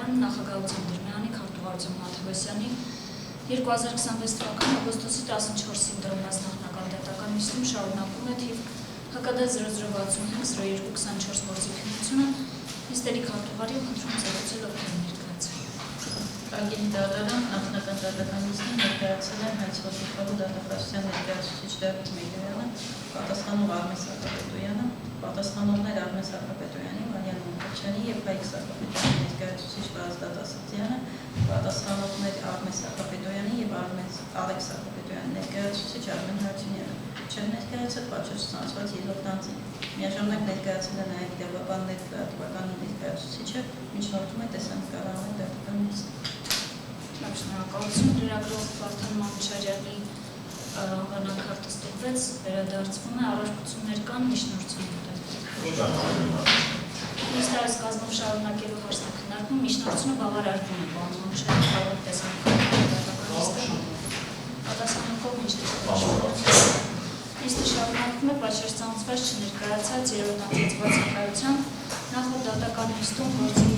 Ղարաբաղյան նախագահության դրմյանի քարտուղարության Մաթևոսյանի 2026 թվականի օգոստոսի 14-ին դրամած նախնական դատական նիստում շարունակում է թիվ ՀԿԴ 0065-0224 գործի քննությունը նիստերի քարտուղարի ու խնդրում զեկուցել ովքեր ներկայացել։ Ագին դատարան նախնական դատական նիստին ներկայացել են Հայցխոսիկովու դատախազության ներկայացուցիչ Դավիթ Մեգրյանը, պատասխանող Արմեն Սարգսյանը, պատասխանողներ Արմեն Սարգսյանի, Վանյան Մոնտեչյանի և Հայկ Սարգսյանի ներկայացուցիչ Վազգ Դասասարյանը, պատասխանողներ Արմեն Սարգսյանի և Ալեք Սարգսյանի ներկայացուցիչ Արմեն Հարությունյանը չեն ներկայացել պատժել ստացված ելոքտանձին։ Միաժամանակ ներկայացել է նաև իրավաբաններ լրատվականի ներկայացուցիչը, միջնորդում է տեսանկարային դատական նիստ։ Շնորհակալություն, լրագրող Վարդան Մանուշարյանի անվանակարգը ստուգվեց, վերադարձվում է, առարկություններ կան, միջնորդություններ։ Նիստարս կազմով շարունակելու հարցնքննարկում միջնորդությունը բավարարվում է, պարոն Մանուշարյանը կարող տեսանկարային դատական նիստը պատասխանողով ինչ Նիստը շարունակվում է պատշաճ ծանոթված չներկայացած երրորդ անձնաց բացակայությամբ նախորդ դատական նիստում գործի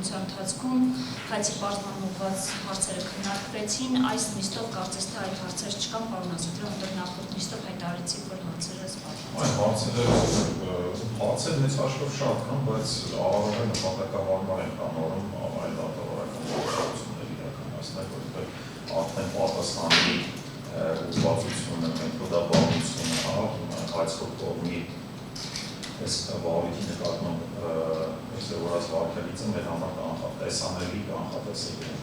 ընթացքում հայցի պարզման ուղղված հարցերը քննարկվեցին, այս նիստով կարծես թե այդ հարցեր չկան, պարոն Ասատրյան, որտեղ նախորդ նիստով հայտարարեցիք, որ հարցերը սպառվում են։ Հարցեր մեծ հաշվով շատ կան, բայց առավել նպատակահարմար են կանորում այլ դատավարական գործողություններ իրականացնել, որտեղ արդեն պատասխանի ուղղվածությունը, մեթոդաբանությունը, հայցող կողմի այս վարույթի նկատմամբ զորված վարքելիցը մեր համար տեսանելի կանխատեսելի է։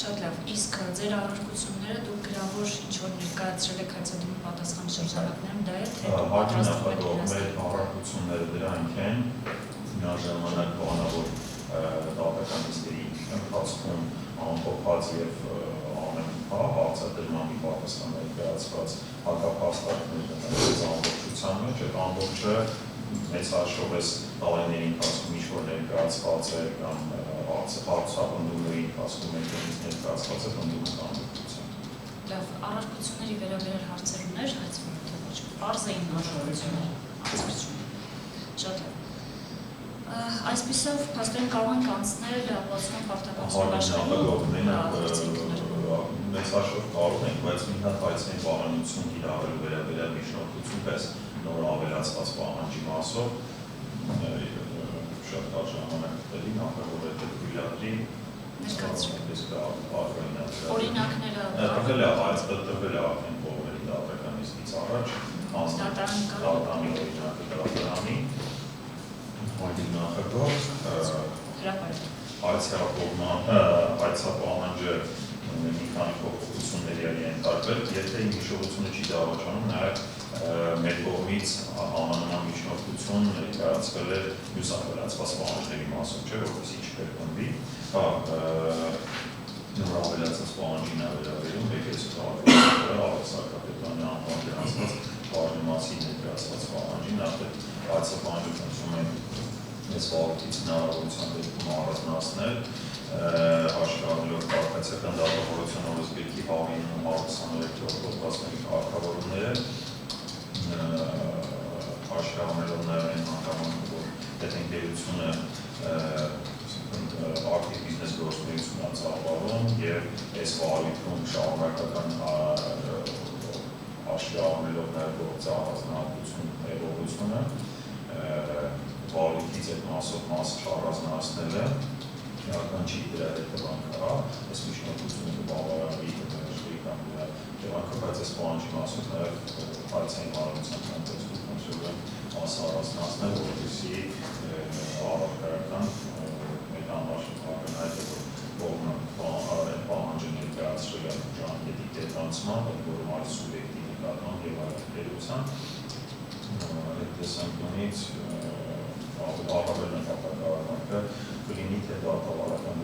Շատ լավ, իսկ ձեր առարկությունները դուք գրավոր ինչ-որ ներկայացրել եք հայցադիմի պատասխան շրջանակներում, դա է, թե դուք պատրաստվում եք մեր առարկությունները դրանք են, միաժամանակ բանավոր դատական նիստերի ընթացքում ամփոփած և հարցադրմանի պատասխան ներկայացված հակափաստարկներ ամբողջության մեջ, այդ ամբողջը մեծ հաշվով այս տարիների ընթացքում ինչ-որ ներկայացված է կամ հարցապնդումների ընթացքում ներկայացված է պնդումական ամբողջությամբ։ Լավ, առարկությունների վերաբերյալ հարցեր ուներ հայցվում, թե ոչ, պարզ էին առարկություններ, հարցեր չունի։ Շատ լավ։ Այսպիսով, փաստորեն կարող ենք անցնել ապացուցման պարտականություն աշխատելու մեծ հաշվով կարող ենք, բայց մի հատ հայցային պահանջություն կիրառելու վերաբերյալ միջնորդություն պես նոր ավելացված պահանջի մասով շատ կարճ ժամանակ տելի նախավոր է թույլատրի օրինակները տվել է արդեն կողմերի դատական նիստից առաջ դատարանի օրինակը դատարանի նախագահ հայցապահանջը մի քանի փոփոխությունների է ենթարկվել, եթե հիշողությունը չի դավաճանում, նաև մեր կողմից անանման միջնորդություն ներկայացվել է մյուս ավելացված պահանջների մասով, չէ, որպեսզի չկրկնվի, նոր ավելացված պահանջին վերաբերում եկեղեցու քաղաքացիները Ալեք Սարգսյանի անվան գրանցված բաժնեմասի ներկայացված պահանջին, արդեն հայցապահանջը խնդրում են մեծ վարույթից հնարավորության դեպքում առանձնացնել աշխարհելով քաղաքացիական դատավորության օրենսգրքի 123-րդ հոդվածների կարգավորումները աշխարհանելով նաև այն հանգամանքը, որ այդ ընկերությունը ակտիվ բիզնես գործունեություն է ծավալում և այս վարույթում շարունակական աշխարհանելով նաև գործի առանձնահատկություն ներողությունը վարույթից այդ մասով մասը առանձնացնելը իրական չի դրա հետևանքը, այս միջնորդությունը կբավարարվի կամ դրա հետևանքը, բայց այս պահանջի մասով նաև հայցային հարաբերության կոնտեքստում խնդրում եմ մասը առանձնացնել, որպեսզի առարկայական մեր համար ակնհայտ է, որ կողմը պահանջը ներկայացրել է ժամկետի դետանցման, որում այլ սուբյեկտի նկատմամբ և այլ դերության այդ տեսանկյունից առավել նպատակահարմարը կլինի, թե դատավարության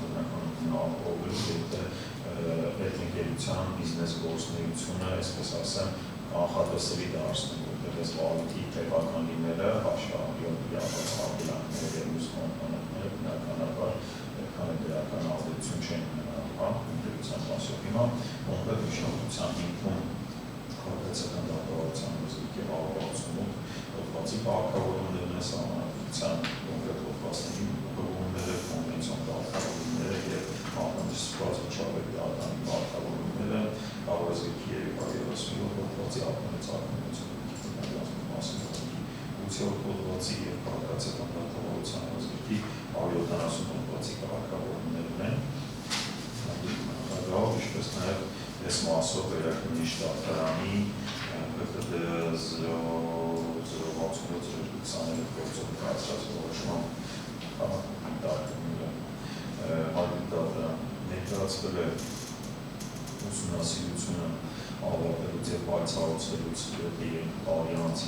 բնականություն ապահովելու, եթե այդ ընկերության բիզնես գործունեությունը, այսպես ասեմ, կանխատեսելի դարձնել, որտեղ այս վարույթի տևական լինելը աշխարհի արտահայտանքները և մյուս կոմպոնենտները բնականաբար այդքան դրական ազդեցություն չեն ունենա ընկերության մասով։ Հիմա կոնկրետ միջնորդության հիմքում քաղաքացիական դատավարության օրենսգրքի 168 հոդվածի կարգավորումներն է սահմանափակում ազգության կոնկրետ հոդվածների հողումները, կոնվենցիոն կարգավորումները և կանոնιστված վճարվելի արտանի կարգավորումները կառավարազգիքի 337 հոդվածի ակնարից հոդվածի և քաղաքացիական դատավարության ազգիքի 170 հոդվածի կարգավորումներն են։ Ինչպես նաև այս մասով վերակնիշ դատարանի ՀԿԴ 067-020 գործով կայացրած որոշման դատարանները հարգի ներկայացվել է ուսումնասիրությունը ավարտելուց և պայծառացվելուց 3 տարի անց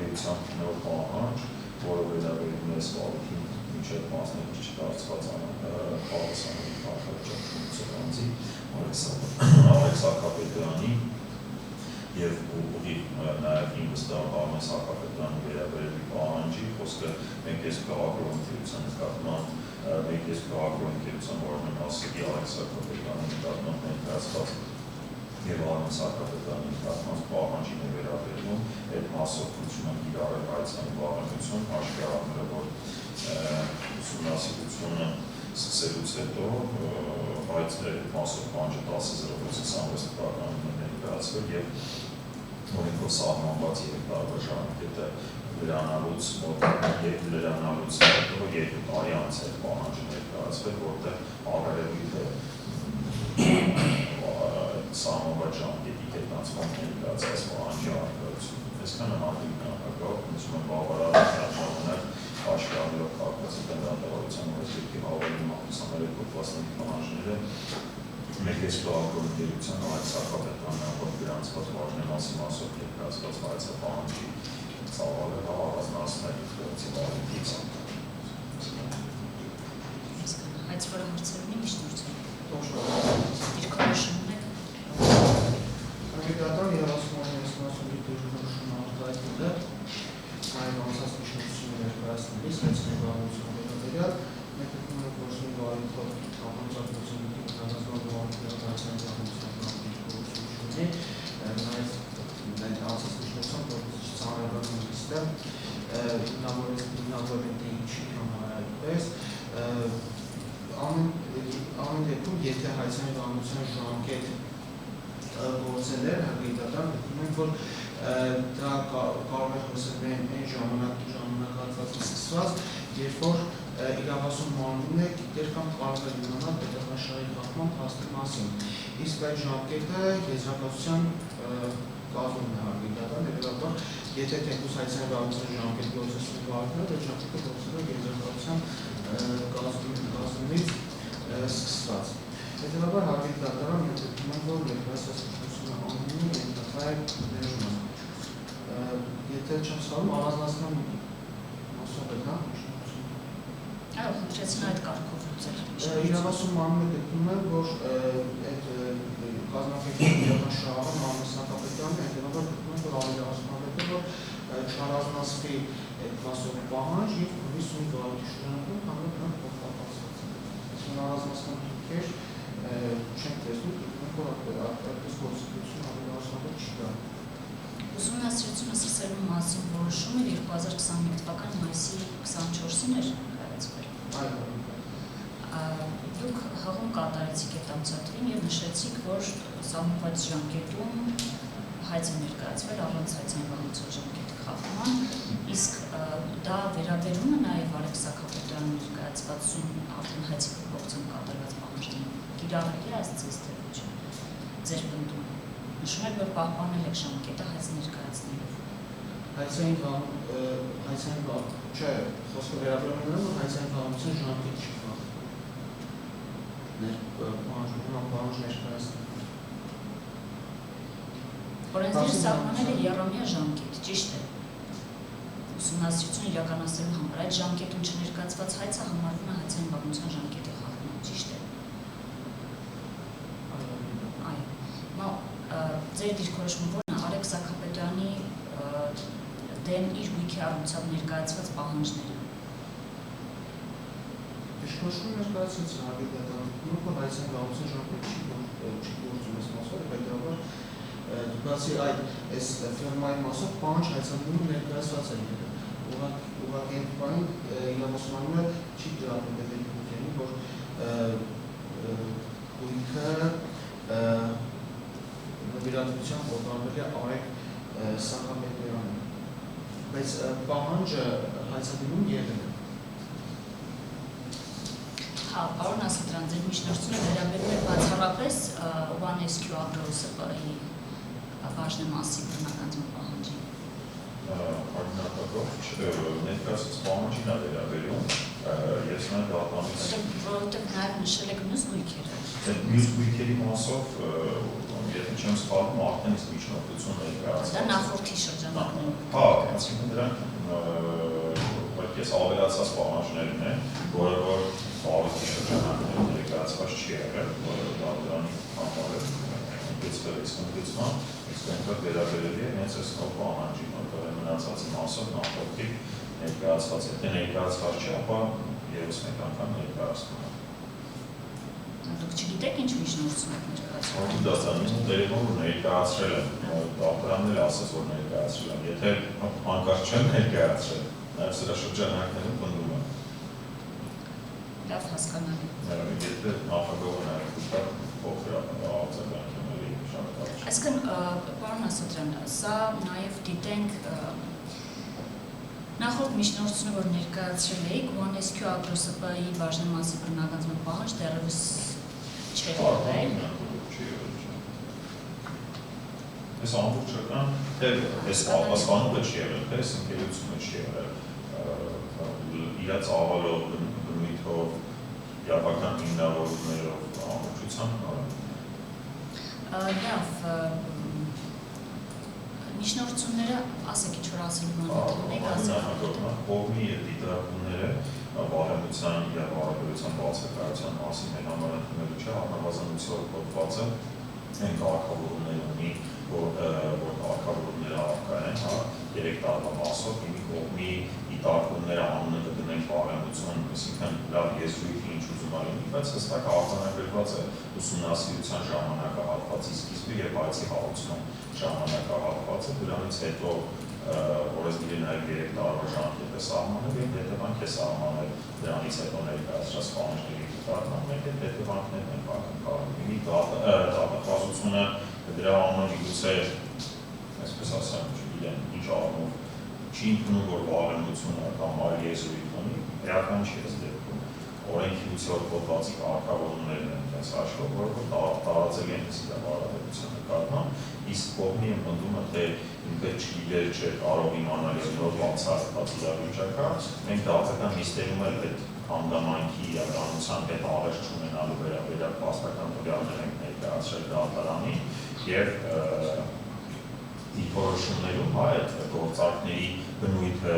էության նոր պահանջ, որը վերաբերում է սպալքին մինչև մասնակից չդարձված պատասխանատվի կարգավիճակի անձի Ալեքս Հակոբյանի և ուղիղ նաև ինքս Ալեքս Հակոբյանի վերաբերելի պահանջի, խոսքը մենք ես քաղաքագործության նկատմամբ մենք ես քաղաքագործության որոշման հասակի Ալեքս Հակոբյանի նկատմամբ ներկայացված և Ալեքս Հակոբյանի նկատմամբ պահանջին է վերաբերվում, այդ մասով ցույցում կիրառել հայցանի բաղանություն, հաշվի առնելով, որ ուսումնասիրությունը սկսելուց հետո հայցների մասով պահանջը 10.06.26 թվականին է ներկայացվել և օրենքով սահմանված 3 տարվա ժամկետը լրանալուց հետո 2 տարի անց է պահանջը ներկայացվել, որտեղ առերևույթ է սահմանված ժամկետի կետնացման ներկայացված պահանջի առկայությունը։ Այսքանը հարգելի նախագահ, ուսում եմ բավարարել ժամանակ հաշվի առնելով քաղաքացիական դատավարության օրենքի հավելի մատուցանների հոդվածների պահանջները մեկ ես քաղաքագործության Ալեքս Հակոբյանի նախորդ գրանցված բաժնեմասի մասով ներկայացված հայցը պահանջի ծավալը առանձնացնել գործի բարենքից։ Հայց որը հարցեր ունի միշտ նորցել։ Դիրքորոշումն եք։ Ագետատան երասմոնի մասովի դիրքորոշումը արտահայտել է այն անցած միջնորդությունը ներկայացնելիս հայցների բաղանության վերաբերյալ մենք գտնում ենք որոշների բարենքով համաձայնության կազմակերպման հայցների բաղանության դիրքորոշումների նաև անցած միջնորդության որպես ծանրաբեռնում լիստը հիմնավորել թե ինչի համար այդպես ամեն դեպքում եթե հայցանի բաղանության ժամկետ գործել էր հարգեիտական, գտնում ենք, որ դա կարող է խոսել այն ժամանակահատվածից սկսված, երբ որ իրավասուն մանրում է գիտեր կամ կարող է իմանալ պետախաշարի խախտման փաստի մասին։ Իսկ այդ ժամկետը եզրակացության կազմում է հարգեիտական, հետևաբար, եթե թեկուզ հայցանի բաղանության ժամկետ գործեցնում բարդներ, այդ ժամկետը գործել է եզրակացության կազմումից սկսված։ Հետևաբար հարգելի դատարան մենք գտնում ենք, որ ներկայացված պետությունը անում է ենթակա է ներումը։ Եթե չեմ սխալվում, առանձնացման մասով է, հա՞։ Այո, խնդրեցին այդ կարգով լուծել։ Իրավասուն մանրումը գտնում է, որ այդ կազմակերպության շահը Ալեքս Հակոբյանն է, հետևաբար գտնում ենք, որ ավելացնալու որ չառանձնացվի այդ մասով պահանջ և հույսունի գարույթի շրջանակում հանրը նրանք փոխկապակցված են։ Այսինքն առանձնացման դեպքեր չենք տեսնում, որ այդպես գործունեություն ավելացնալու չի կա։ Ուսումնասիրությունը սկսելու մասին որոշումը 2025 թվականի մայիսի 24-ին էր կայացվել։ Այո։ Դուք հղում կատարեցիք այդ ամսաթվին և նշեցիք, որ սահմանված ժամկետում հայց է ներկայացվել առանց հայցանի բաղանության ժամկետի խախտման, իսկ դա վերաբերում է նաև Ալեքս Հակոբյանի ներկայացված արդեն հայցի փոփոխությամբ կատարված պահանջներին կիրառելի է այս ձեզ թե ոչ ձեր պնդում։ Նշում եք, որ պահպանել եք ժամկետը հայց ներկայացնելով։ Հայցային չէ, խոսքը վերաբերում է նրան, որ հայցային բաղանության ժամկետ չի խախտում։ Պահանջ ներկայացնել։ Օրենսդիր սահմանել է եռամյա ժամկետ, ճիշտ է։ Ուսումնասիրություն իրականացնելու համար այդ ժամկետում չներկայացված հայցը համարվում է հայցային բաղանության ժամկետի խախտում, ճիշտ է։ Այո։ Ձեր դիրքորոշումը որն է Ալեքս Հակոբյանի դեմ իր գույքի առնչությամբ ներկայացված պահանջները։ Դիրքորոշումը ներկայացրեց հարգեիտական, որ հայցային բաղանության ժամկետ չի գործում այս մասով, հետևաբար բացի այդ այս ֆիրմայի մասով պահանջ հայցանումը ներկայացված է ուղղակի այդ բանը Օսմանյանը չի դրամատել Գուկենի, որ գույքը նվիրատվության կոտրվել է Արեգ Սահամետյանին, բայց պահանջը հայցադիմում եղել է։ Հա, պարոն Ասատրյան, ձեր միջնորդությունը վերաբերում է բացառապես Ովանեսկու ագրոսպայի բաժնեմասի բռնականացման պահանջին։ Ակնարկով ներկայացած պահանջին է վերաբերում, ես նա դատամից… Որովհետև նաև նշել եք մյուս գույքերը։ Մյուս գույքերի մասով, եթե չեմ սխալվում, արդեն իսկ միջնորդություն ներկայացած։ Դա նախորդի շրջանակներում։ Հա, այսինքն դրանք ես ավելացած պահանջներն են, որը որ Պարոզի շրջանակներում ներկայացված չի եղել, որը դրանի համար է ընդգծման, իսկ վերաբերելի է հենց այս նոր պահանջին, որտեղ մնացածի մասով նախորդի ներկայացված է, եթե ներկայացված չի, ապա ևս մեկ անգամ ներկայացնում է։ Դուք չգիտեք ինչ միջնորդություն եք ներկայացնում։ Դասանին տերևում ներկայացրել եմ, դատարանն էլ ասաց, որ ներկայացրել եմ, եթե հանկարծ չեմ ներկայացրել, նաև սրա շրջանակներում պնդում եմ։ Լավ հասկանալի։ Եթե նախագահը նաև փոքր արձագանքների շատ կարճ։ Այսինքն, պարոն Ասատրյան, սա նաև դիտենք նախորդ միջնորդությունը, որ ներկայացրել էիք, Ովանեսկու ագրոսպայի բաժնեմասի բռնականացման պահանջ դեռևս չէր եղել։ Այս ամբողջական, թե այս ապաստանումը չի եղել, թե այս ընկերությունը չի եղել, իրաց ավալով, բնույթով, իրավական հիմնավորումներով ամբողջությամբ Լավ, միջնորդությունները, ասեք ինչ որ ասելու բան ունեք, ասեք։ Կողմի դիտարկումները բարեմության և հարաբերության բացակայության մասին մեր համար ընդունելու չէ, առնվազնությամբ կոչվածը այն կարգավորումներ ունի, որ կարգավորումները առկա են, 3 տարվա մասով, մի կողմի դիտարկումները անունը կդնենք բարեմություն, այսինքն լավ եզրույթի ինչ ուզում արինի, բայց հստակ արձանագրված է ուսումնասիրության ժամանակահատվածի սկիզբը և այցի հարուցման ժամանակահատվածը, դրանից հետո օրենսգիրը նաև 3 տարվա ժամկետ է սահմանել և հետևանք է սահմանել դրանից հետո ներկայացրած պահանջների դիտարկման, մենք այդ հետևանքներն ենք ակնկալում։ Դատախազությունը դրա համար միգուցե, այսպես ասեմ, չգիտեմ, ինչ առումով չի ընդունում, որ բարեմությունը կամ այլ եզրույթ ունի, էական չի այս դեպքում։ Օրենքի 8-րդ հոդվածի կարգավորումներն են այս հաշվով, որը տարածել են իրավարարության նկատմամբ, իսկ կողմի ընդունում թե ինքը չգիտեր, չէր կարող իմանալ նոր բացառված իրավիճակը, մենք դատական նիստերում էլ այդ հանգամանքի իրականության հետ աղերս չունենալու վերաբերյալ փաստական տվյալներ ենք ներկայացրել դատարանին և դիրքորոշումներում այդ գործարքների բնույթը,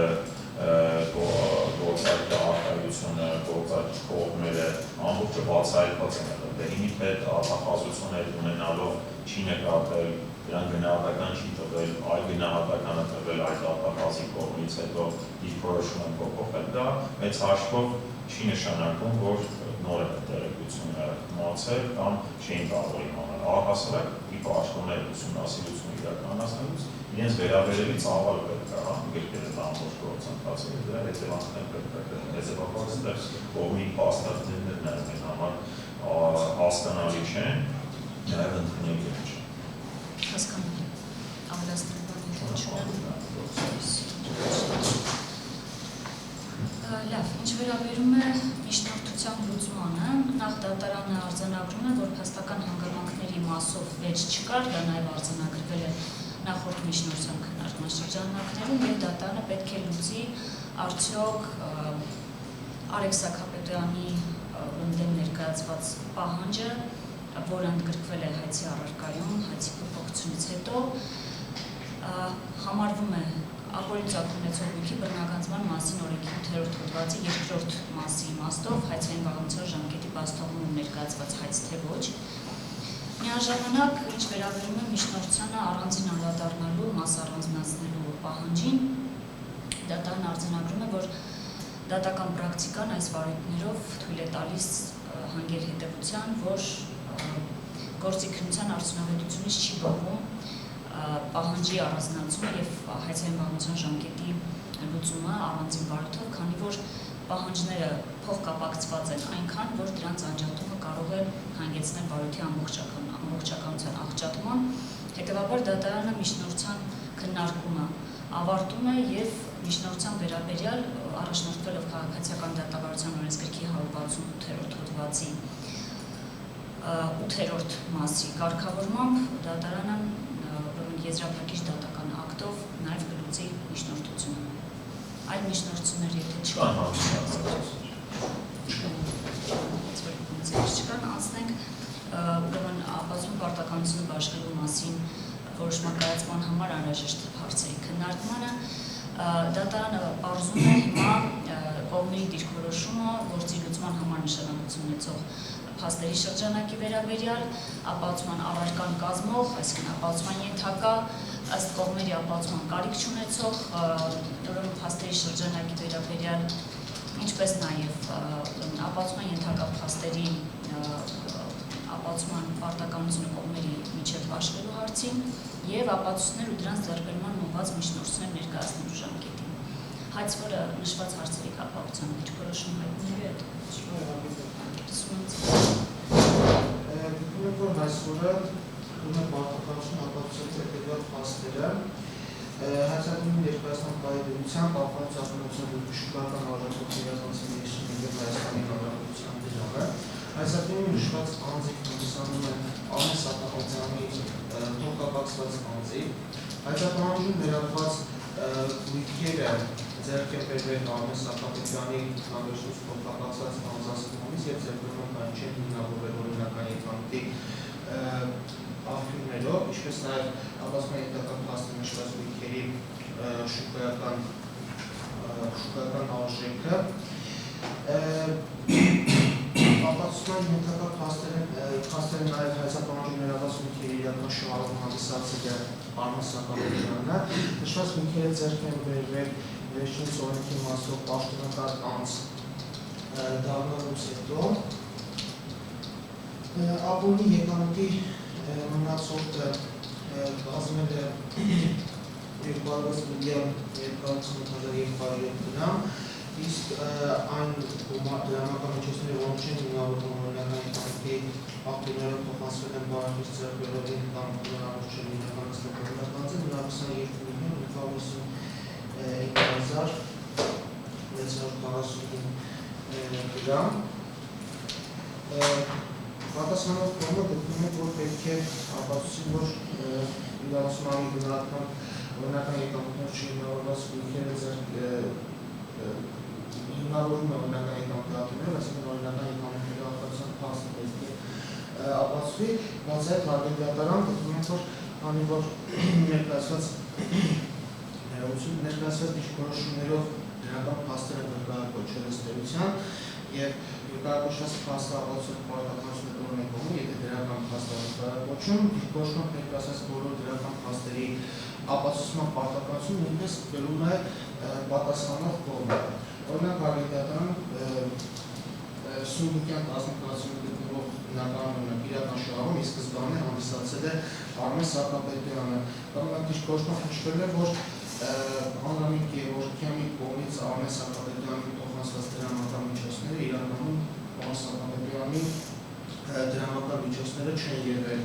գործարքի արտահայտությունը, գործարքի կողմերը ամբողջը բացահայտված են եղել, դեպի հետ արտահայտություններ ունենալով չի նկատել, դրան գնահատական չի տվել, այլ գնահատականը տվել այդ արտահայտի կողմից հետո դիրքորոշումը փոփոխել, դա մեծ հաշվով չի նշանակում, որ նոր է տեղեկությունը մնացել կամ չէին կարող իմանալ։ Առհասարակ ի պաշտոններ ուսումնասիրություն իրականացնելուց իրենց վերաբերելի ծավալ պետք է գրկել այդ ամբողջ գործընթացը և դրա հետևանքներ պետք է կրել։ Հետևաբար այստեղ կողմի փաստարկներն նաև մեր համար հասկանալի չեն, նաև ընդունելի չեն։ Հասկանալի։ Ավելացնելու բան չունեմ։ Լավ, ինչ վերաբերում է միջնորդության լուծմանը, նախ դատարանը արձանագրում է, որ փաստական հանգամանքների մասով վեճ չկար, դա նաև արձանագրվել է նախորդ միջնորդության քննարկման շրջանակներում և դատարանը պետք է լուծի արդյոք Արեգ Սաքապետյանի ընդդեմ ներկայացված պահանջը, որը ընդգրկվել է հայցի առարկայում, հայցի փոփոխությունից հետո համարվում է ապօրինացիա ունեցող գույքի բռնականացման մասին օրենքի 8-րդ հոդվածի 2-րդ մասի իմաստով հայցային վաղամիջոցի ժամկետի բացթողնում ներկայացված հայց թե ոչ։ Միաժամանակ, ինչ վերաբերում է միջնորդությանը առանձին անդրադառնալու, մաս առանձնացնելու պահանջին, դատարանը արձանագրում է, որ դատական պրակտիկան այս վարույթներով թույլ է տալիս հանգել հետևության, որ գործի քննության արդյունավետությունից չի բխում պահանջի առանձնացումը և հայցային վաղամիջոցի ժամկետի լուծումը առանձին վարույթով, քանի որ պահանջները փոխկապակցված են այնքան, որ դրանց անջատումը կարող է հանգեցնել բարույթի ամբողջականության աղճատման, հետևաբար դատարանը միջնորդության քննարկումը ավարտում է եւ միջնորդության վերաբերյալ առաջնորդվելով քաղաքացիական դատավարության օրենսգրքի 168-րդ հոդվածի 8-րդ մասի կարգավորմամբ դատարանը եզրափակիչ դատական ակտով նաեւ կլուծի միջնորդությունը։ Այլ միջնորդություններ եթե չկան, անցնենք ուրեմն ապացույց պարտականությունը բաշխելու մասին որոշման կայացման համար անհրաժեշտ հարցերի քննարկմանը դատարանը պարզում է հիմա կողմերի դիրքորոշումը գործի լուծման համար նշանակություն ունեցող փաստերի շրջանակի վերաբերյալ ապացուցման առարկան կազմող, այսինքն ապացուցման ենթակա ըստ կողմերի ապացուցման կարիք չունեցող ուրեմն փաստերի շրջանակի վերաբերյալ, ինչպես նաև ապացուցման ենթակա փաստերի ապացուցման պարտականությունը կողմերի միջև բաշխելու հարցին եւ ապացույցներ ու դրանց ձեռքբերման ուղղված միջնորդություններ ներկայացնելու ժամկետին։ Հայց, որը նշված հարցերի կապակցությամբ դիրքորոշում հայտնելու հետ Գիտում եք, որ այսօրը գնում է պարտականություն ապացուցած հետևյալ փաստերը հացադումի ներկայացման պայմանությամբ ապահովության շուկական արժեքով իրականացնի եւ Հայաստանի Հանրապետության դրամը հացադումի նշված անձիկ հանդիսանում են Արմեն Սահակյանցյանի փոխկապակցված անձիկ հացադումի ներառված գույքերը ձեռք է բերվել Արմեն Սահակյանի հանրաշուտ փոխկապակցված անձանց եւ ձեռքբերման չեն հիմնավորվել օրինական եկամտի աղբյուրներով, ինչպես նաև ապացուցման ենթակա փաստի նշված գույքերի շուկայական արժեքը ապացուցման ենթակա փաստերը նաև հայցապահանջում ներառված գույքերի իրական շահառու հանդիսացել է Արմեն Սահակյանը, նշված գույքերը ձեռք են բերվել վերջինս օրենքի մասով պաշտոնական անձ դառնալուց հետո ապօրինի եկամտի մնացորդը կազմել է 260 միլիոն 280,200 դրամ, իսկ այն դրամական միջոցները, որոնք չեն հիմնավորվում օրինական եկամտի աղբյուրներով փոխանցվել են բարակից ձեռքբերողին կամ հնարավոր չէ հիմնական ստեղծողականացել, նրա 22 միլիոն 950,645 դրամ։ Պատասխանող կողմը գտնում է, որ պետք է ապացուցի, որ իրացումանի գնահատման օրինական եկամուտներ չհիմնավորված գույքերը հիմնավորում է օրինական եկամուտի աղբյուրները, այսինքն օրինական եկամուտների արտադրության փաստը պետք է ապացուցվի, բացի այդ հարգելի դատարան գտնում է, որ քանի որ ներկայացված դիրքորոշումներով դրական փաստերը ներկայացվել ըստերության եւ ներկայացված փաստը ապացուցող պարտականությունը կողմն է կողմը, եթե դրական փաստը ներկայացվում, դիրքորոշումով ներկայացված բոլոր դրական փաստերի ապացուցման պարտականությունը նույնպես կրում է պատասխանող կողմը։ Օրինակ, հարգելի դատարան Սունդուկյան 14-ում գտնվող բնականոն իրական շահում ի սկզբանե հանդիսացել է Արմեն Սահակյանը, կամ դիրքորոշումը հաշվել է, որ Աննամիկ Գևորգյանի կողմից Արմեն Սահակյանի փոխանցված դրամական միջոցները իրականում Արմեն Սահակյանի դրամական միջոցները չեն եղել։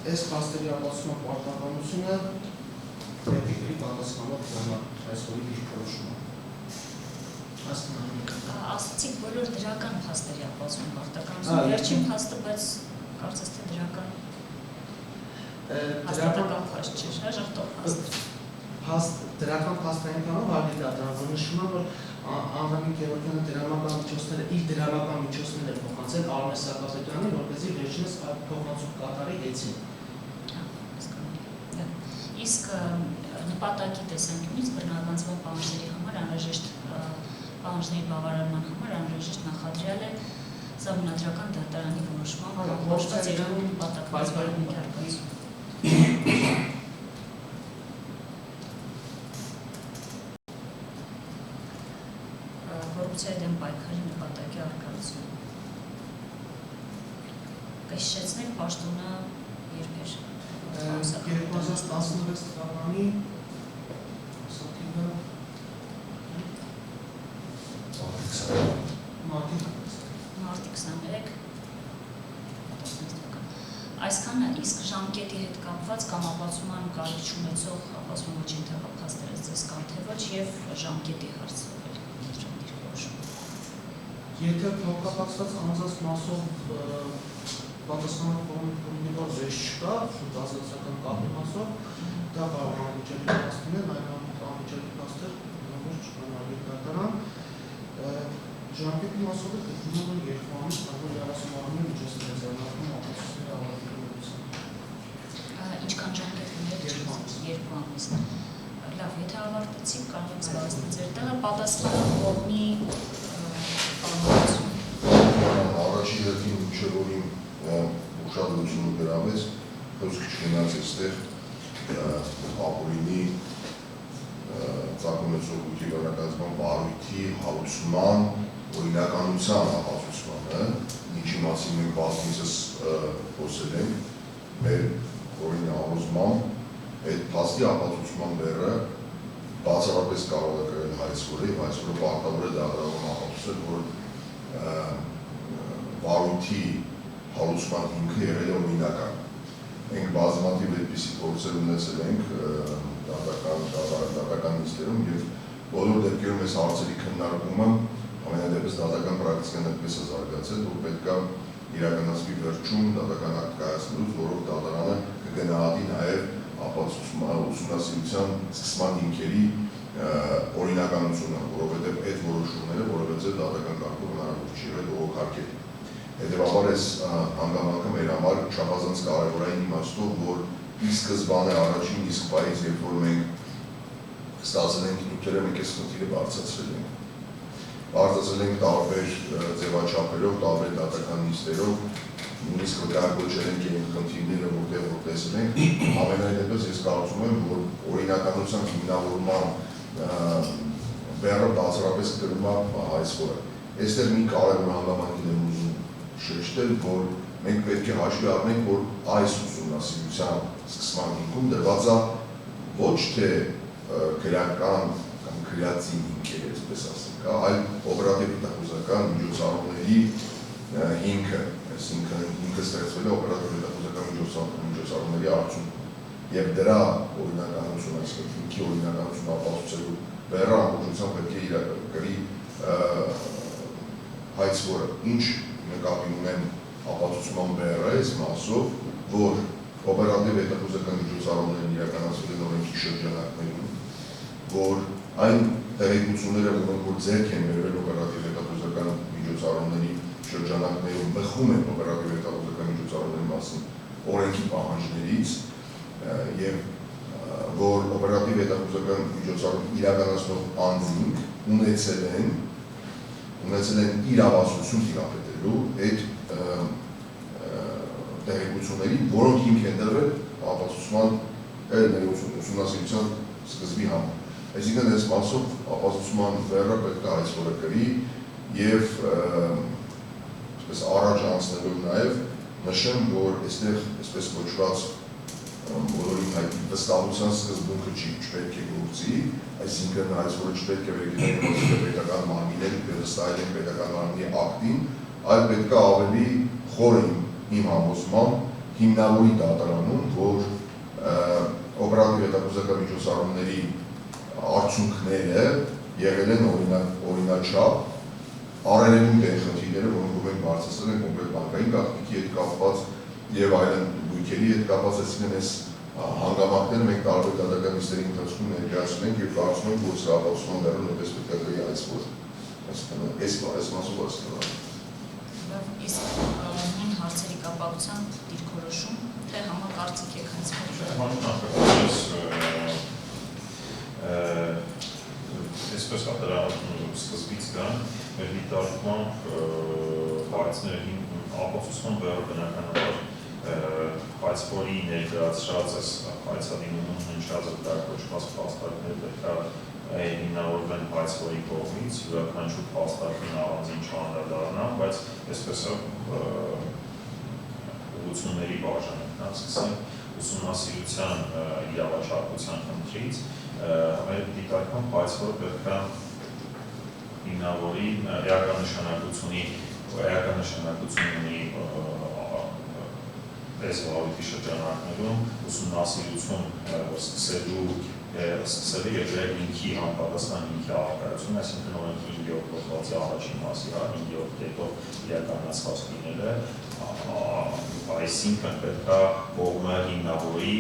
Այս փաստերի ապացուցման պարտականությունը պետք է գրի պատասխանող կողմը այս օրի դիրքորոշումը։ Ասացիք բոլոր դրական փաստերի ապացուցման պարտականությունը, վերջին փաստը, բայց կարծես թե դրական հաստատական փաստ չէ, ժխտող փաստ։ Դրական փաստային կանով հարգելի դատարան, որ նշում է, որ Աննամիկ Գևորգյանը դրամական միջոցները իր դրամական միջոցները փոխանցել Արմեն Սահակյանին, որպեսզի վերջինս այդ փոխանցում կատարի էցին։ Իսկ նպատակի տեսանկյունից բռնականացված պահանջների համար անհրաժեշտ պահանջների բավարարման համար անհրաժեշտ նախադրյալ է Սահմանադրական դատարանի որոշմամբ որոշված երևույթ նպատակված վարմունքի արկայություն։ Կոռուպցիայի դեմ պայքարի նպատակի արկայություն։ Կհիշեցնեք պաշտոնը երբ էր։ 2016 թվականի Մարտի 23 Այսքանը իսկ ժամկետի հետ կապված կամ ապացուցման կարիք չունեցող ապացուցման ոչինչ թվափաստերից ձեզ կամ թե ոչ եւ ժամկետի հարցով Եթե փոխկապակցված անձանց մասով պատասխանատու կողմի որ վեճ չկա, շուտ ազգացական կապի մասով, դա կարող է անվիճելի փաստ լինել, այն անվիճելի փաստեր որ չկան արգելական ժամկետի մասով է գտնվում են 2 ամիս, կամ 30 ամի միջոցներ ձեռնարկում ապացույցների ավարտելուց։ Ինչքան ժամկետ ունեք 2 ամիս։ Լավ, եթե ավարտեցիք, կարող եք զբաղեցնել ձեր տեղը, պատասխանատու կողմի Առաջի հերթին չէ, որ իմ ուշադրությունը գրավեց, խոսք չգնաց այստեղ ապօրինի ծագումեցողույթի վերակազմման բարույթի հարուցման օրինականության ապացուցմանը, ինչի մասին մենք բազմիցս խոսել ենք, մեր օրինի համոզմամբ այդ փաստի ապացուցման բեռը բացառապես կարող է կրել հայցվորը, եւ հայցվորը պարտավոր է դատարանում ապացուցել, որ բարույթի հարուցման հիմքը եղել է օրինական։ Մենք բազմաթիվ այդպիսի փորձեր ունեցել ենք դատական նիստերում եւ բոլոր դեպքերում այս հարցերի քննարկումը ամենադեպս դատական պրակտիկան այդպես է զարգացել, որ պետք է իրականացվի վերջում դատական ակտ կայացնելուց, որով դատարանը կգնահատի նաեւ ուսումնասիրության սկսման հիմքերի օրինականությունը, որովհետև այդ որոշումները որևէ դատական կարգով հնարավոր չի եղել բողոքարկել։ Հետևաբար այս հանգամանքը մեր համար չափազանց կարևորային իմաստով, որ ի սկզբանե առաջին իսկ պահից, երբ որ մենք ստացել ենք նյութերը, մենք այս խնդիրը բարձրացրել ենք։ Բարձրացրել ենք տարբեր ձևաչափերով, տարբեր դատական նիստերով, նույնիսկ վկայակոչել ենք այն խնդիրները, որտեղ որ տեսել ենք, ամենայնպես ես կարծում եմ, որ օրինականության հիմնավորման բեռը բացառապես կրում է հայցվորը։ Այստեղ մի կարևոր հանգամանքին եմ ուզում շեշտել, որ մենք պետք է հաշվի առնենք, որ այս ուսումնասիրության սկսման հիմքում դրված է ոչ թե քրեական կամ քրեացի հիմքեր, այսպես ասենք, այլ օպերատիվ հետախուզական միջոցառումների հիմքը, այսինքն ինքը ստեղծվել է օպերատիվ հետախուզական միջոցառումների արդյունքում։ Եվ դրա օրինականություն, այսինքն հիմքի օրինականություն ապացուցելու բեռը ամբողջությամբ պետք է կրի հայցվորը, ինչ նկատի ունեմ ապացուցման բեռը այս մասով, որ օպերատիվ հետախուզական միջոցառումներն իրականացվել են օրենքի շրջանակներում, որ այն տեղեկությունները, որ ձեռք են բերվել օպերատիվ հետախուզական միջոցառումների շրջանակներում բխում են օպերատիվ հետախուզական միջոցառումների մասին օրենքի պահանջներից եւ որ օպերատիվ հետախուզական միջոցառում իրականացնող անձինք ունեցել են իրավասություն տիրապետելու այդ տեղեկություններին, որոնք հիմք են դրվել ապացուցման ուսումնասիրության սկզբի համար։ Այսինքն այս մասով ապացուցման բեռը պետք է հայցվորը կրի եւ առաջ անցնելով նաեւ նշեմ, որ այստեղ այսպես կոչված բոլորին հայտնի վստահության սկզբունքը չպետք է գործի, այսինքն հայցվորը չպետք է վերգրավել պետական մարմինների վստահել են պետական մարմնի ակտին, այլ պետք է ավելի խորը իմ համոզմամբ հիմնավորի դատարանում, որ օպերատիվ հետախուզական միջոցառումների արդյունքները եղել են օրինաչափ, առերևույթ են խնդիրները, որոնք մենք բարձրացրել են կոնկրետ բանկային գաղտնիքի հետ կապված եւ այլն գույքերի հետ կապված, այսինքն այս հանգամանքները մենք տարբեր դատական նիստերի ընթացքում ներկայացնում ենք եւ կարծում ենք, որ սա ապացուցման բեռը նույնպես պետք է գրի հայցվոր։ Այսինքն այս մասով ասել։ Իսկ նույն հարցերի կապակցությամբ դիրքորոշում, թե համակարծիք եք հայցվոր։ Այսպես դրա սկզբից կան մեր դիտարկմամբ հարցների ապացուցման բեռը բնականաբար հայցվորի ներկայացրած հայցադիմումն հնչած կոչված փաստարկներ պետք է հիմնավորվեն հայցվորի կողմից, յուրաքանչյուր փաստարկին առանձին չանդրադառնա, բայց այսպես ուղղությունների բաժանենք, սկսենք ուսումնասիրության իրավաչափության խնդրից, մեր դիտարկմամբ հայցվորը պետք է հիմնավորի էական նշանակություն ունի էզվալիթի շրջանակներում ուսումնասիրություն սկսելու եւ դրա հիմքի համապատասխան հիմքի առկայություն, այսինքն օրենք 5-րդ հոդվածի առաջին մասի 5-րդ կետով իրականացված լինելը, այսինքն պետք է կողմը հիմնավորի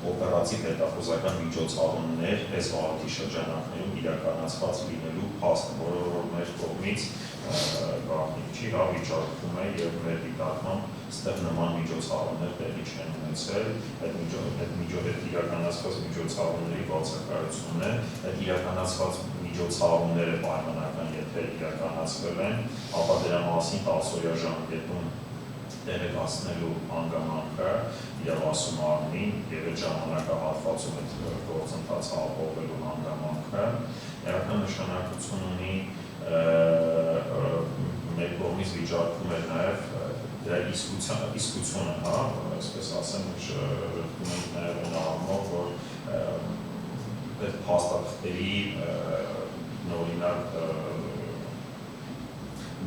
օպերատիվ հետախուզական միջոցառումներ էզվալիթի շրջանակներում իրականացված լինելու փաստը, որը որ մեր կողմից գաղտնիքի վիճակվում է եւ մեր դիտարկմամբ ստեղ նման միջոցառումներ տեղի չեն ունեցել, այդ իրականացված միջոցառումների բացակայությունն է, այդ իրականացված միջոցառումները պայմանական եթե իրականացվել են, ապա դրա մասին 10-օրյա ժամկետում տեղեկացնելու հանգամանքը իրավասու մարմնին եւ այդ ժամանակահատվածում այդ գործընթացը ապահովելու հանգամանքը էական նշանակություն ունի մեր կողմից վիճակվում է նաեւ դրա իսկությունը, այսպես ասեմ, ժողովրդում ենք նաեւ այն առումով, որ այդ փաստաթղթերի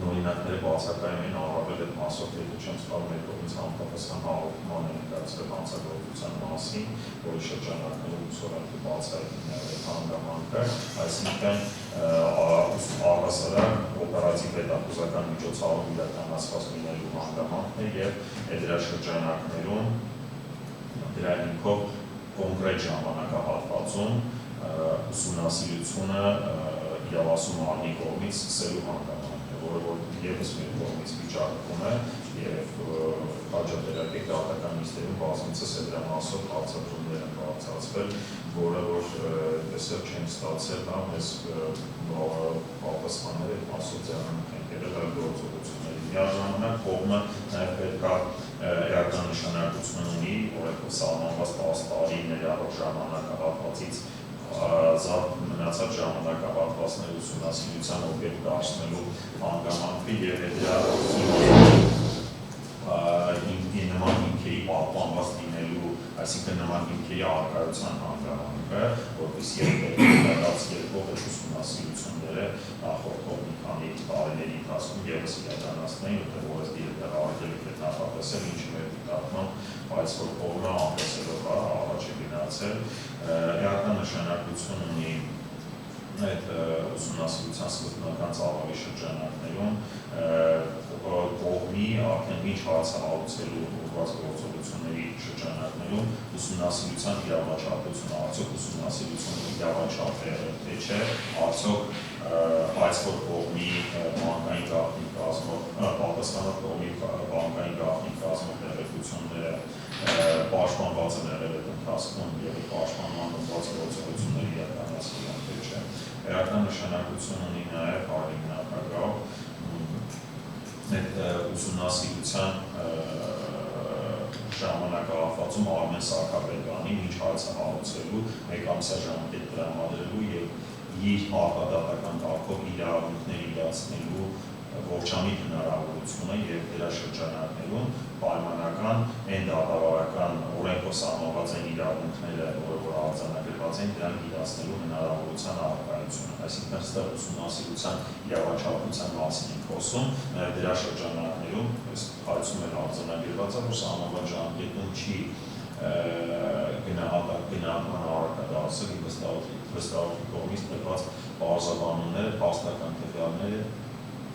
նորինակները բացակայում են առավել այդ մասով, եթե չեմ սխալվում, մեր կողմից համապատասխան հաղորդման է ներկայացրել հանցագործության մասին, որի շրջանակներում ուսումնասիրելու բացահայտվում է այդ հանգամանքը, այսինքն առհասարակ օպերատիվ հետախուզական միջոցառում իրականացված լինելու հանգամանքն է եւ դրա շրջանակներում դրա հիմքով կոնկրետ ժամանակահատվածում ուսումնասիրությունը իրավասու մարմնի կողմից սկսելու հանգամանքն է, որը որ եւս մեր կողմից վիճակվում է եւ հաջորդերակի դատական նիստերում բազմիցս է դրա մասով հարցադրումներ են բարձրացվել, որը որ տեսել չեն ստացել, մեզ պատասխանները այդ մասով ձեռնմուխ են կերել այլ գործողությունների։ Միաժամանակ կողմը նաեւ պետք է էական նշանակություն ունի, օրենքով սահմանված 10 տարի ներառող ժամանակահատվածից զատ մնացած ժամանակահատվածների ուսումնասիրության օբյեկտ դարձնելու հանգամանքը եւ դրա նման հիմքերի պահպանված լինելու, այսինքն նման հիմքերի առկայության հանգամանքը, որպեսզի դրանց երկով այդ ուսումնասիրությունները նախորդող մի քանի տարիների ընթացքում եւս իրականացնեն, որտեղ դիտել նախատեսել ինչ մեր դիտարկմամբ, բայց որ կողմը անտեսելով առաջ է գնացել, էական նշանակություն ունի այդ ուսումնասիրության սկզբնական ծավալի շրջանակներում կողմի արդեն ինչ հարցահարուցելու ուղղված գործողությունների շրջանակներում ուսումնասիրության իրավաչափությունը, արդյոք ուսումնասիրությունը իրավաչափ է, թե չէ, արդյոք այս որ կողմի բանկային գաղտնի կազմող, պատասխանող կողմի բանկային գաղտնի կազմող տեղեկությունները պաշտպանված են եղել այդ ընթացքում եւ պաշտպանման գործողությունների իրականացման թե չէ։ Էական նշանակություն ունի նաեւ հարինապակավ այդ ուսումնասիրության ժամանակահատվածում Արմեն Սարգսյանին ինչ հարցահարուցելու, մեկամսյա ժամկետ տրամադրելու եւ իր հաղորդական կարգով իրավունքներ իրացնելու ողջամիտ հնարավորությունը եւ դրա շրջանակներում պայմանական այն դատավարական օրենքով սահմանված են իրավունքները, որը արձանագրված են, դրանք իրացնելու հնարավորության առկայությունը, այսինքն ստեղ ուսումնասիրության իրավաչափության մասին ենք խոսում, նաեւ դրա շրջանակներում այս հայցում էլ արձանագրված է, որ սահմանված ժամկետում չի գնահատական առարկադարձը վստահողի կողմից տրված բարձրաբանումները, փաստական տվյալները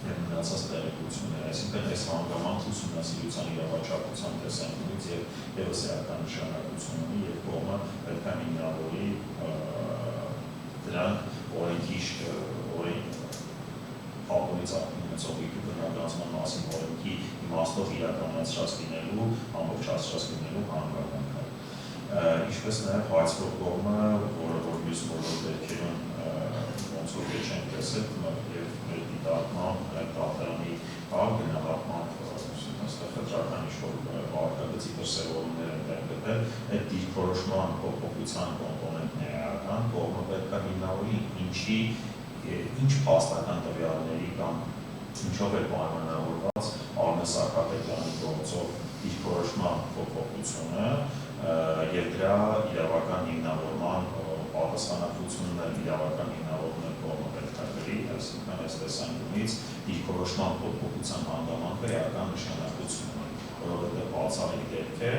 եւ մնացած տեղեկությունները, այսինքն այս հանգամանքը ուսումնասիրության իրավաչափության տեսանկյունից եւ եւս էական նշանակություն ունի եւ կողմը պետք է հիմնավորի դրանք օրենքի ապօրինց ակնկալի բնականացման մասին օրենքի իմաստով իրականացրած լինելու, ամբողջացրած լինելու հանգամանքը։ Ինչպես նաեւ հայցվող կողմը, որը որ մյուս բոլոր դեպքերում ոնց որ չեն տեսել եւ մեր դիտարկման դատարանի գնահատման ստեղծական ինչ-որ արկադացի դրսևորումներ են գտել, այդ դիրքորոշման փոփոխության կոմպոնենտն է էական, կողմը պետք է հիմնավորի ինչ փաստական տվյալների կամ ինչով է պայմանավորված Արմեն Սարգսյանի գործով դիրքորոշման փոփոխությունը եւ դրա իրավական հիմնավորման պատասխանատվությունն իրավական հիմնավորումն կողմը պետք է գրի, այսինքն այս տեսանկյունից դիրքորոշման փոփոխության հանգամանքը էական նշանակություն ունի, որովհետև բացառիկ դեպք է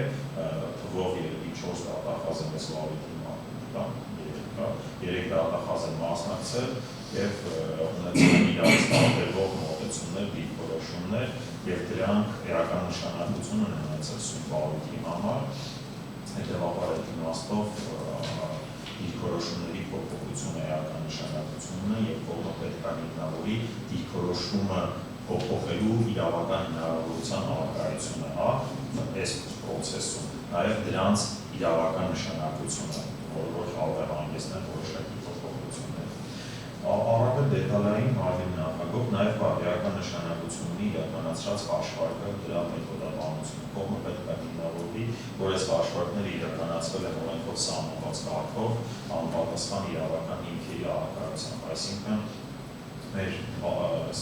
թվով երևի 4 դատախազ մեզ լավիթի մատնում, 3 դատախազ են մասնակցել և ունեցել իրարից տարբերվող մոտեցումներ, դիրքորոշումներ և դրանք էական նշանակություն են ունեցել սույն լավիթի համար, հետևաբար այդ իմաստով դիրքորոշումների փոփոխությունը էական նշանակություն ունի և կողմը պետք է հիմնավորի դիրքորոշումը փոփոխելու իրավական հնարավորության առկայությունը, այս պրոցեսում, նաև դրանց իրավական նշանակությունը, որ կարող է հանգեցնել որոշակի փոփոխություններ։ Առավել դետալային հարցի նախագծով նաև էական նշանակություն ունի իրականացրած հաշվարկը, դրա մեթոդաբանությունը, կողմը պետք է հիմնավորվի, որ այս հաշվարկները իրականացվել են օրենքով սահմանված կարգով, անպատասխան իրավական հիմքերի առկայությամբ, այսինքն մեր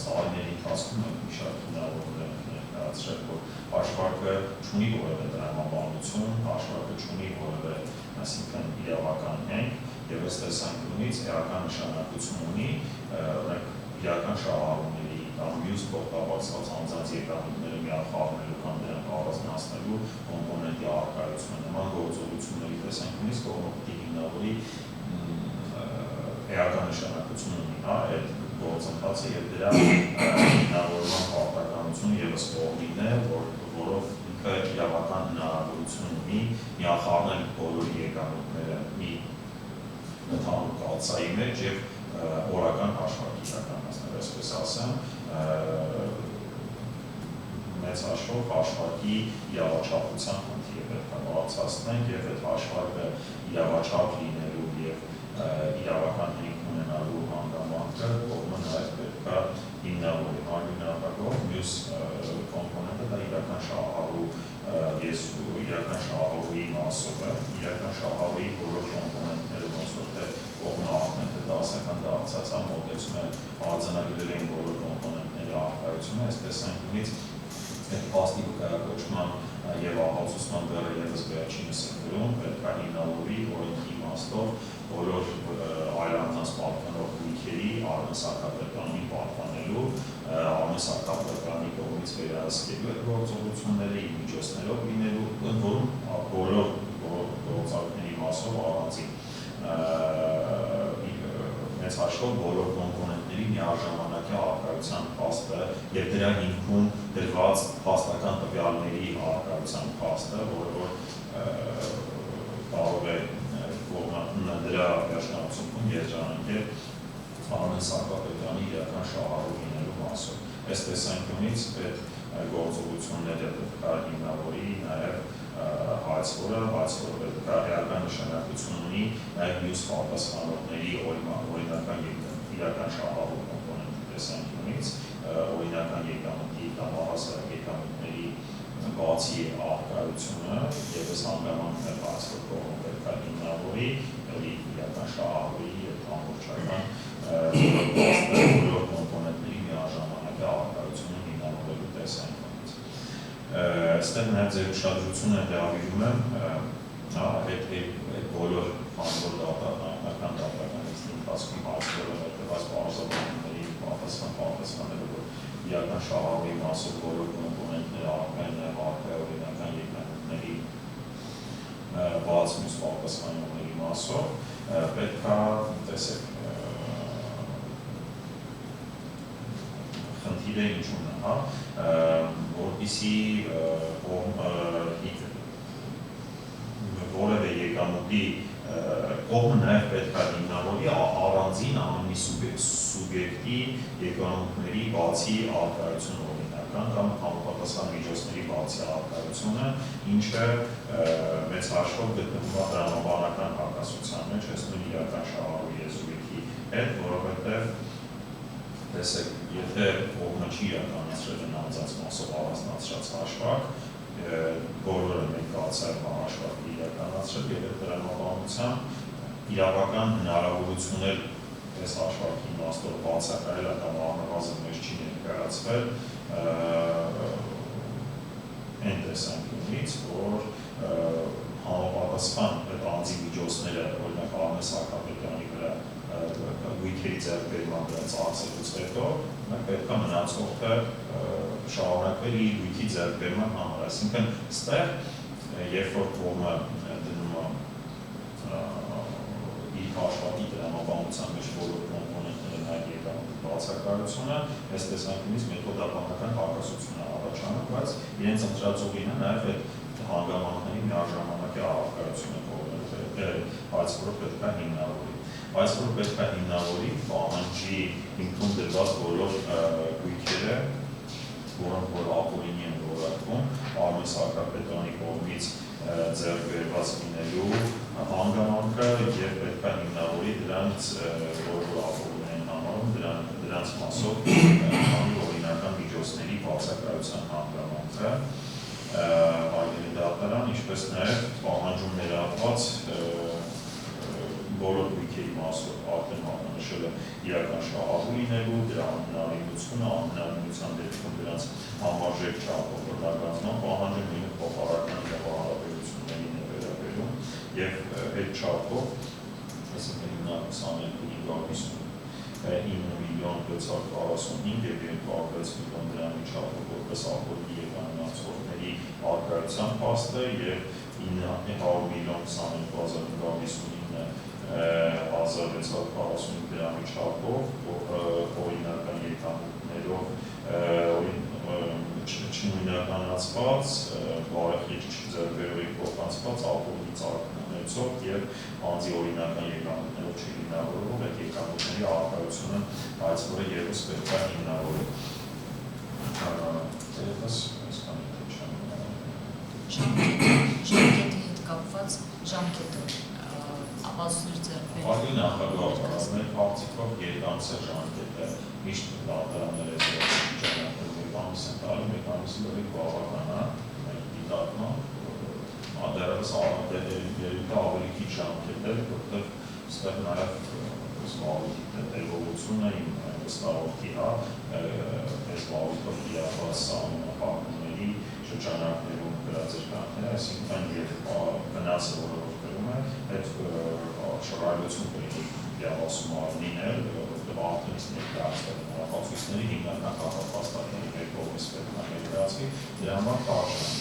տարիների ընթացքում մենք մի շարք հիմնավորումներ ենք ներկայացրել, որ հաշվարկը չունի որևէ տրամաբանություն, հաշվարկը չունի որևէ, այսինքն իրավական հենք, և այս տեսանկյունից էական նշանակություն ունի իրական շահառուների կամ մյուս փոխկապակցված անձանց եկամուտները միախառնելու կամ դրանք առանձնացնելու կոմպոնենտի առկայությունը։ Նման գործողությունների տեսանկյունից կողմը պետք է հիմնավորի էական նշանակություն ունի այդ գործընթացը և դրա հիմնավորման պարտականությունը ևս կողմին է, որով ինքը իրավական հնարավորություն ունի միախառնել բոլոր եկամուտները մի ընդհանուր կալցայի մեջ և օրական հաշվարկ իրականացնել, այսպես ասեմ, մեծ հաշվով հաշվարկի իրավաչափության խնդիրը պետք է բարձրացնենք և այդ հաշվարկը իրավաչափ լինելու և իրավական հիմք ունենալու հանգամանքը կողմը նաև պետք է հիմնավորի հանգամանքով, մյուս կոմպոնենտը դա իրական շահառու իրական շահառուի մասով է, իրական շահառուի բոլոր կոմպոնենտները ոնց որ թե կողմը աղմենքը դասական դարձածան մոտեցում է արձանագրել են բոլոր կոմպոնենտների առկայությունը, այս տեսանկյունից այդ փաստի վկայակոչման և ահացուցման բեռը ևս վերջինս է գրում, պետք է հիմնավորվի օրենքի իմաստով բոլոր այլ անձանց պատկանող գույքերի արմեսակապետանի պատկանելու, արմեսակապետանի կողմից վերահսկելու այդ գործողությունները միջոցներով լինելու, ընդ որում բոլոր գործակների մասով առանձին մեծ հաշվով բոլոր կոմպոնենտների միաժամանակյա առկայության փաստը և դրա հիմքում դրված փաստական տվյալների առկայության փաստը, որը կարող է կողմը դրա վերջնականություն երջանիկել Արմեն Սարգսակյանի իրական շահառու լինելու մասով։ Այս տեսանկյունից այդ գործողությունները պետք է հիմնավորի նաև հայցվորը պետք է էական նշանակություն ունի նաև մյուս պատասխանողների օրինական իրական շահառու կոմպոնենտի տեսանկյունից, օրինական եկամուտի կամ առհասարակ եկամուտների բացի առկայությունը և այս հանգամանքն հայցվոր կողմը պետք է հիմնավորի իրական շահառուի և ամբողջական բոլոր կոմպոնենտների միաժամանակյա առկայությունը հիմնավորելու տեսանկյունից։ Այստեղ նաև ձեր ուշադրությունը հրավիրում եմ այդ բոլոր անվոր դատական դատականիցի ընթացքում հարցերը ներկայացված բարձրաբանումների պատասխանները, որ իրական շահառուի մասով բոլոր կոմպոնենտները առկայ նաև առկայ օրինական եկամուտների բաց մյուս պատասխանողների մասով պետք է տեսեք խնդիրը ինչու՞ն է, որպեսզի որևէ եկամուտի կողմը նաև պետք է հիմնավորի առանձին ամենի սուբյեկտի եկամուտների բացի առկայություն օրինական կամ համապատասխան միջոցների բացի առկայությունը, ինչը մեծ հաշվով գտնվում է տրամաբանական հակասության մեջ, այս նույն իրական շահառու եզրույթի հետ, որովհետև տեսեք, եթե կողմը չի իրականացրել են անձանց մասով առանձնացրած հաշվարկ, բոլորը մենք կացայր հաշվարկը իրականացրել և այդ տրամաբանությամբ իրավական հնարավորություններ այս հաշվարկի իմաստով բացակայել կամ առնվազն մեզ չի ներկայացվել այն տեսանկյունից, որ համապատասխան այդ անձի միջոցները օրինակ Արմեն Սարգսակյանի վրա գույքերի ձեռքբերման դրանց ակսելուց հետո պետք է մնացողը շարունակվել իր գույքի ձեռքբերման համար, այսինքն ստեղ երբ որ կողմը դնում է իր հաշվարկի տրամաբանության մեջ բոլոր կոմպոնենտները նաև եկամուտի բացակայությունը, այս տեսանկյունից մեթոդաբանական հակասություն է առաջանում, բայց իրենց ընտրածողինը նաև այդ հանգամանքների միաժամանակ առարկայությունը այս որը պետք է հիմնավորի։ Այս որը պետք է հիմնավորի պահանջի հիմքում դրված բոլոր գույքերը, որոնք որ ապօրինի են որակվում, Արմեն Սարգսակյանի կողմից ձեռք բերված լինելու հանգամանքը եւ պետք է հիմնավորի դրանց որ ապօրին են համարում դրանց մասով օրինական միջոցների բացակայության հանգամանքը հայտնի դատարան, ինչպես նաև պահանջում ներառված բոլոր գույքերի մասով արդեն մատնանշել է իրական շահավու լինելու, դրա անհնարինությունը, անհնարինության դեպքում դրանց համարժեք չափով վրդագործման պահանջը նույնը փոխարական հարաբերությունների վերաբերում եւ այդ չափով, այսինքն 9,545,645 եւ 2.6 միլիոն դրամի չափով որպես ապօրինի եկամուտների արկայության փաստը եւ 900,022,559 1645 դրամի չափով օրինական եկամուտներով չնույնականացված, բարեխիղճ ձեռքբերողի փոխանցված ապօրինի ծառայություններով եւ անձի օրինական եկամուտներով չհիմնավորվող այդ եկամուտների արկայությունը այս որը եւս պետք է հիմնավորել։ Ժամկետի հետ կապված ժամկետը ապացույցներ ձեռք բերել։ Արդի նախագահարներ պարծիկով երկամսը ժամկետը միշտ դատարանները ձեռք ամիս են տալի, մեկ ամիսի բերի բավականա, դիտարկման, դերևս ավելի քիչ ժամկետ է, որտեղ ստեղ նաև զբաղვითի տերողությունը իմ վստահորդի հա, այս զբաղვითով իրավված սահմանափակումների շրջանակներում գրած երկրանքները, այսինքն և գնացը որով գրում է, այդ շռայլություն կրինի իրավասում լինել, արդենից ներկայացվել ապացույցների հիմնական կառավարվածների մեր կողմից պետք է ներկայացվի, դրա համար կարժան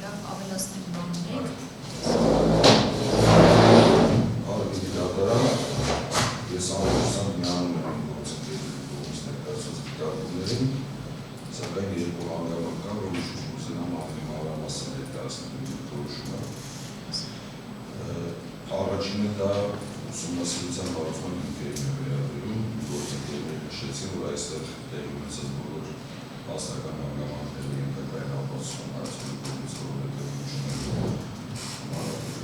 Լավ ավելացնելու բաներ Արագի դատարան ես ամբողջությամբ միանում եմ գործընկերների կողմից ներկայացված դիտարկումներին, սակայն երկու հանգամանք կա, որ ուշ ուզենամ ավելի մանրամասն ներկայացնել դիտորոշումը։ Առաջինը դա ուսումնասիրության հարցման հիմքերին է վերաբերում, գործընկերները նշեցին, որ այստեղ տեղի ունեցած բոլոր փաստական հանգամանքների ենթակային ապացուցման հարցերի կողմից որովհետև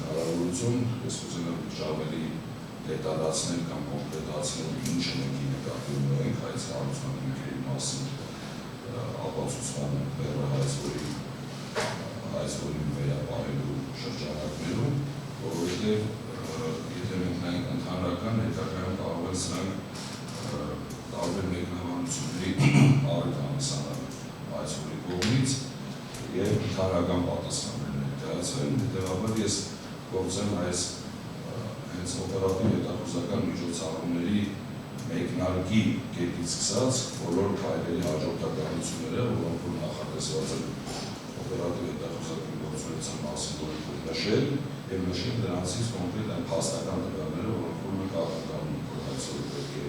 հնարավորություն, ես կուզենամ ավելի դետալացնել կամ կոնկրետացնել ինչը մենք նկատի ունենք այս հարցման հիմքերի մասին ապացուցման հայցորին վերապահելու շրջանակներում, որովհետև եթե մենք նայենք ընդհանրական ներկայացնում կարող են սրանք տարբեր մեկնաբանությունների առիթ հանդիսանալ հայցորի կողմից եւ ընդհանրական պատասխաններ ներկայացվել, հետեւաբար ես գործեմ այս հենց օպերատիվ հետախուզական միջոցառումների մեկնարկի կետից սկսած բոլոր քայլերի հաջորդականությունները, որոնք որ նախատեսված են օպերատիվ հետախուզական գործունեության մասին որոնք նշել եւ նշել դրանցից կոնկրետ այն փաստական տվյալները, որոնք որ մենք ակնկալում ենք, որ այսօր պետք է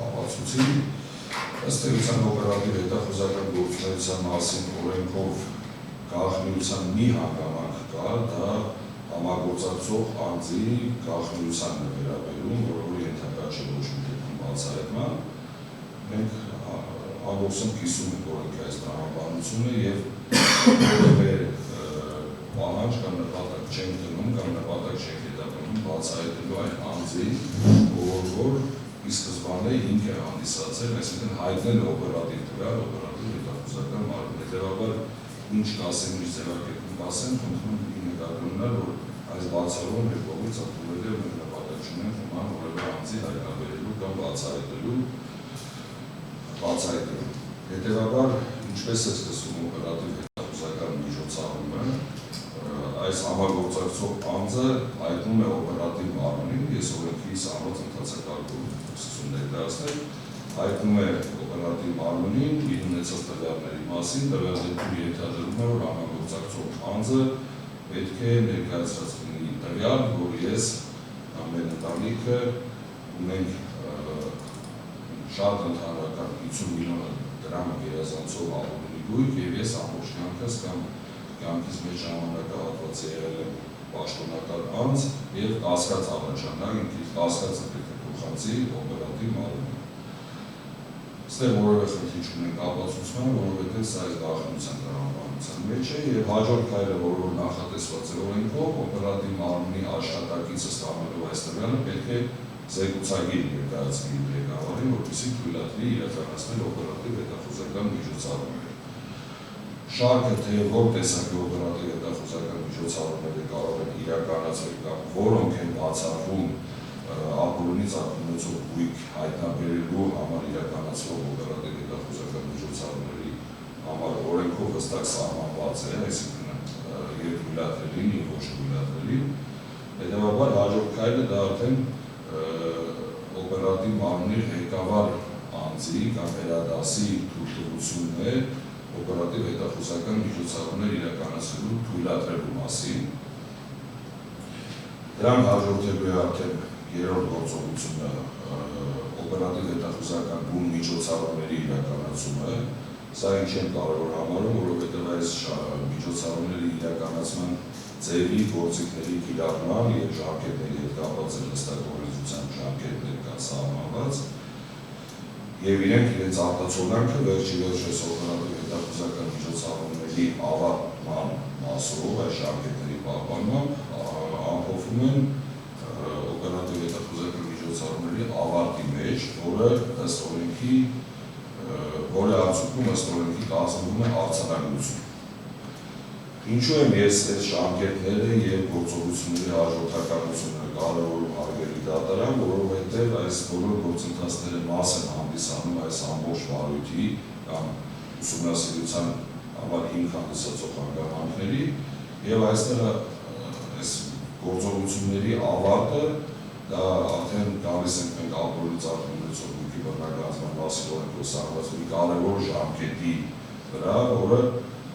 ապացուցի։ Ըստ էության օպերատիվ հետախուզական գործունեության մասին օրենքով գաղտնիության մի հանգամանք կա, դա համագործակցող անձի գաղտնիությանն է վերաբերում, որը ենթակա չէ ոչ մի դեպքում բացահայտման։ Մենք ամբողջությամբ կիսում ենք օրենքի այս տրամաբանությունը եւ որևէ պահանջ կամ նպատակ չենք դնում կամ նպատակ չենք հետապնդում բացահայտելու այն անձի, որ ի սկզբանե հիմք է հանդիսացել, այսինքն հայտնել օպերատիվ տվյալ, օպերատիվ հետախուզական մարմին։ Հետևաբար ինչ կասեմ, ինչ ձևակերպում կասեմ, խնդրում եմ նկատի ունենալ, որ այս բացառում մեր կողմից ապրվել է մենք նպատակ չունենք նման որևէ անձի հայտնաբերելու կամ բացահայտելու։ Հետևաբար ինչպես է սկսվում օպերատիվ հետախուզական միջոցառումը, այս համագործակցող անձը անձը հայտնում է օպերատիվ մարմնին, ես օրենքի սահմանված ընթացակարգում սկսում ներկայացնել, հայտնում է օպերատիվ մարմնին իր ունեցած տվյալների մասին, տվյալ դեպքում ենթադրում է, որ համագործակցող անձը պետք է ներկայացրած լինի տվյալ, որ ես ամեն ընտանիքը ունենք շատ ընդհանրական 50 միլիոն դրամ գերազանցող ապօրինի գույք և ես ամբողջ կյանքս կամ կյանքիս մեջ ժամանակահատվածի եղել եմ պաշտոնական անձ և կասկած առաջանակ, ինքնից կասկածը պետք է փոխանցի օպերատիվ մարմնին։ Ստեղ որևէ խնդիր չունենք ապացուցման, որովհետև սա այս գաղտնիության տրամաբանության մեջ է և հաջորդ քայլը, որ նախատեսված է օրենքով, օպերատիվ մարմնի աշխատակիցը ստանալով այս տվյալը պետք է զեկուցագիր ներկայացնի ղեկավարին, որպեսզի թույլատրի իրականացնել օպերատիվ հետախուզական միջոցառումներ։ Շարքը թե որ տեսակի օպերատիվ հետախուզական միջոցառումները կարող են իրականացվել կամ որոնք են բացառվում ապօրինի ծագում ունեցող գույք հայտնաբերելու համար իրականացվող օպերատիվ հետախուզական միջոցառումների համար օրենքով հստակ սահմանված է, այսինքն եւ թույլատրելի եւ ոչ թույլատրելի։ Հետևաբար հաջորդ քայլը դա արդեն օպերատիվ մարմնի ղեկավար անձի կամ վերադասի թույլտվությունն է օպերատիվ հետախուզական միջոցառումներ իրականացնելու թույլատրելու մասին։ Դրան հաջորդելու է արդեն երրորդ գործողությունը օպերատիվ հետախուզական բուն միջոցառումների իրականացումը։ Սա ինչ եմ կարևոր համարում, որովհետև այս միջոցառումների իրականացման ձևի, գործիքների կիրառման և ժամկետների հետ կապված են հստակ օրենսդրության ժամկետներ կան սահմանված և իրենք իրենց արտացոլանքը վերջի վերջերս օպերատիվ հետախուզական միջոցառումների ավարտման մասով այս ժամկետների պահպանմամբ ամփոփվում են օպերատիվ հետախուզական միջոցառումների ավարտի մեջ, որը ըստ օրենքի որը արդյունքում ըստ օրենքի կազմվում է արձանագրություն։ Ինչու եմ ես այս ժամկետները և գործողությունների հաջորդականությունը կարևորում հարգելի դատարան, որովհետև այս բոլոր գործընթացները մաս են հանդիսանում այս ամբողջ վարույթի կամ ուսումնասիրության համար հիմք հանդիսացող հանգամանքների և այստեղ այս գործողությունների ավարտը դա արդեն գալիս ենք մենք ապօրինի ծագում ունեցող գույքի բռնագծման մասին օրենքով սահմանված մի կարևոր ժամկետի վրա, որը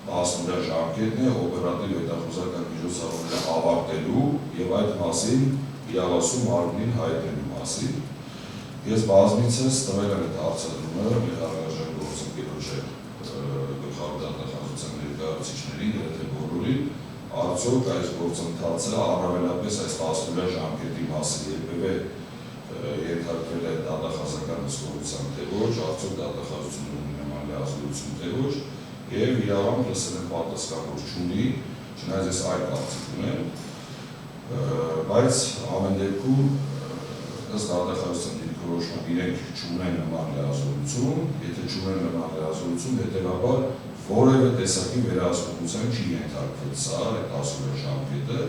10-օրյա ժամկետն է օպերատիվ հետախուզական միջոցառումները ավարտելու և այդ մասին իրավասու մարմնին հայտնելու մասին։ Ես բազմիցս տվել եմ այդ հարցադրումը մեր առայժմ գործընկերոջ գլխավոր դատախազության ներկայացուցիչներին, գրեթե բոլորին, արդյոք այս գործընթացը առավելապես այս 10-օրյա ժամկետի մասին երբևէ ենթարկվել է դատախազական հսկողության թե ոչ, արդյոք դատախազությունը ունի նման լիազորություն թե ոչ, և իրավամբ լսել են պատասխան, որ չունի, չնայած ես այլ կարծիք ունեմ, բայց ամեն դեպքում ըստ դատախազության դիրքորոշման իրենք չունեն նման լիազորություն, եթե չունեն նման լիազորություն, հետևաբար որևէ տեսակի վերահսկողության չի ենթարկվել սա, այդ 10-օրյա ժամկետը,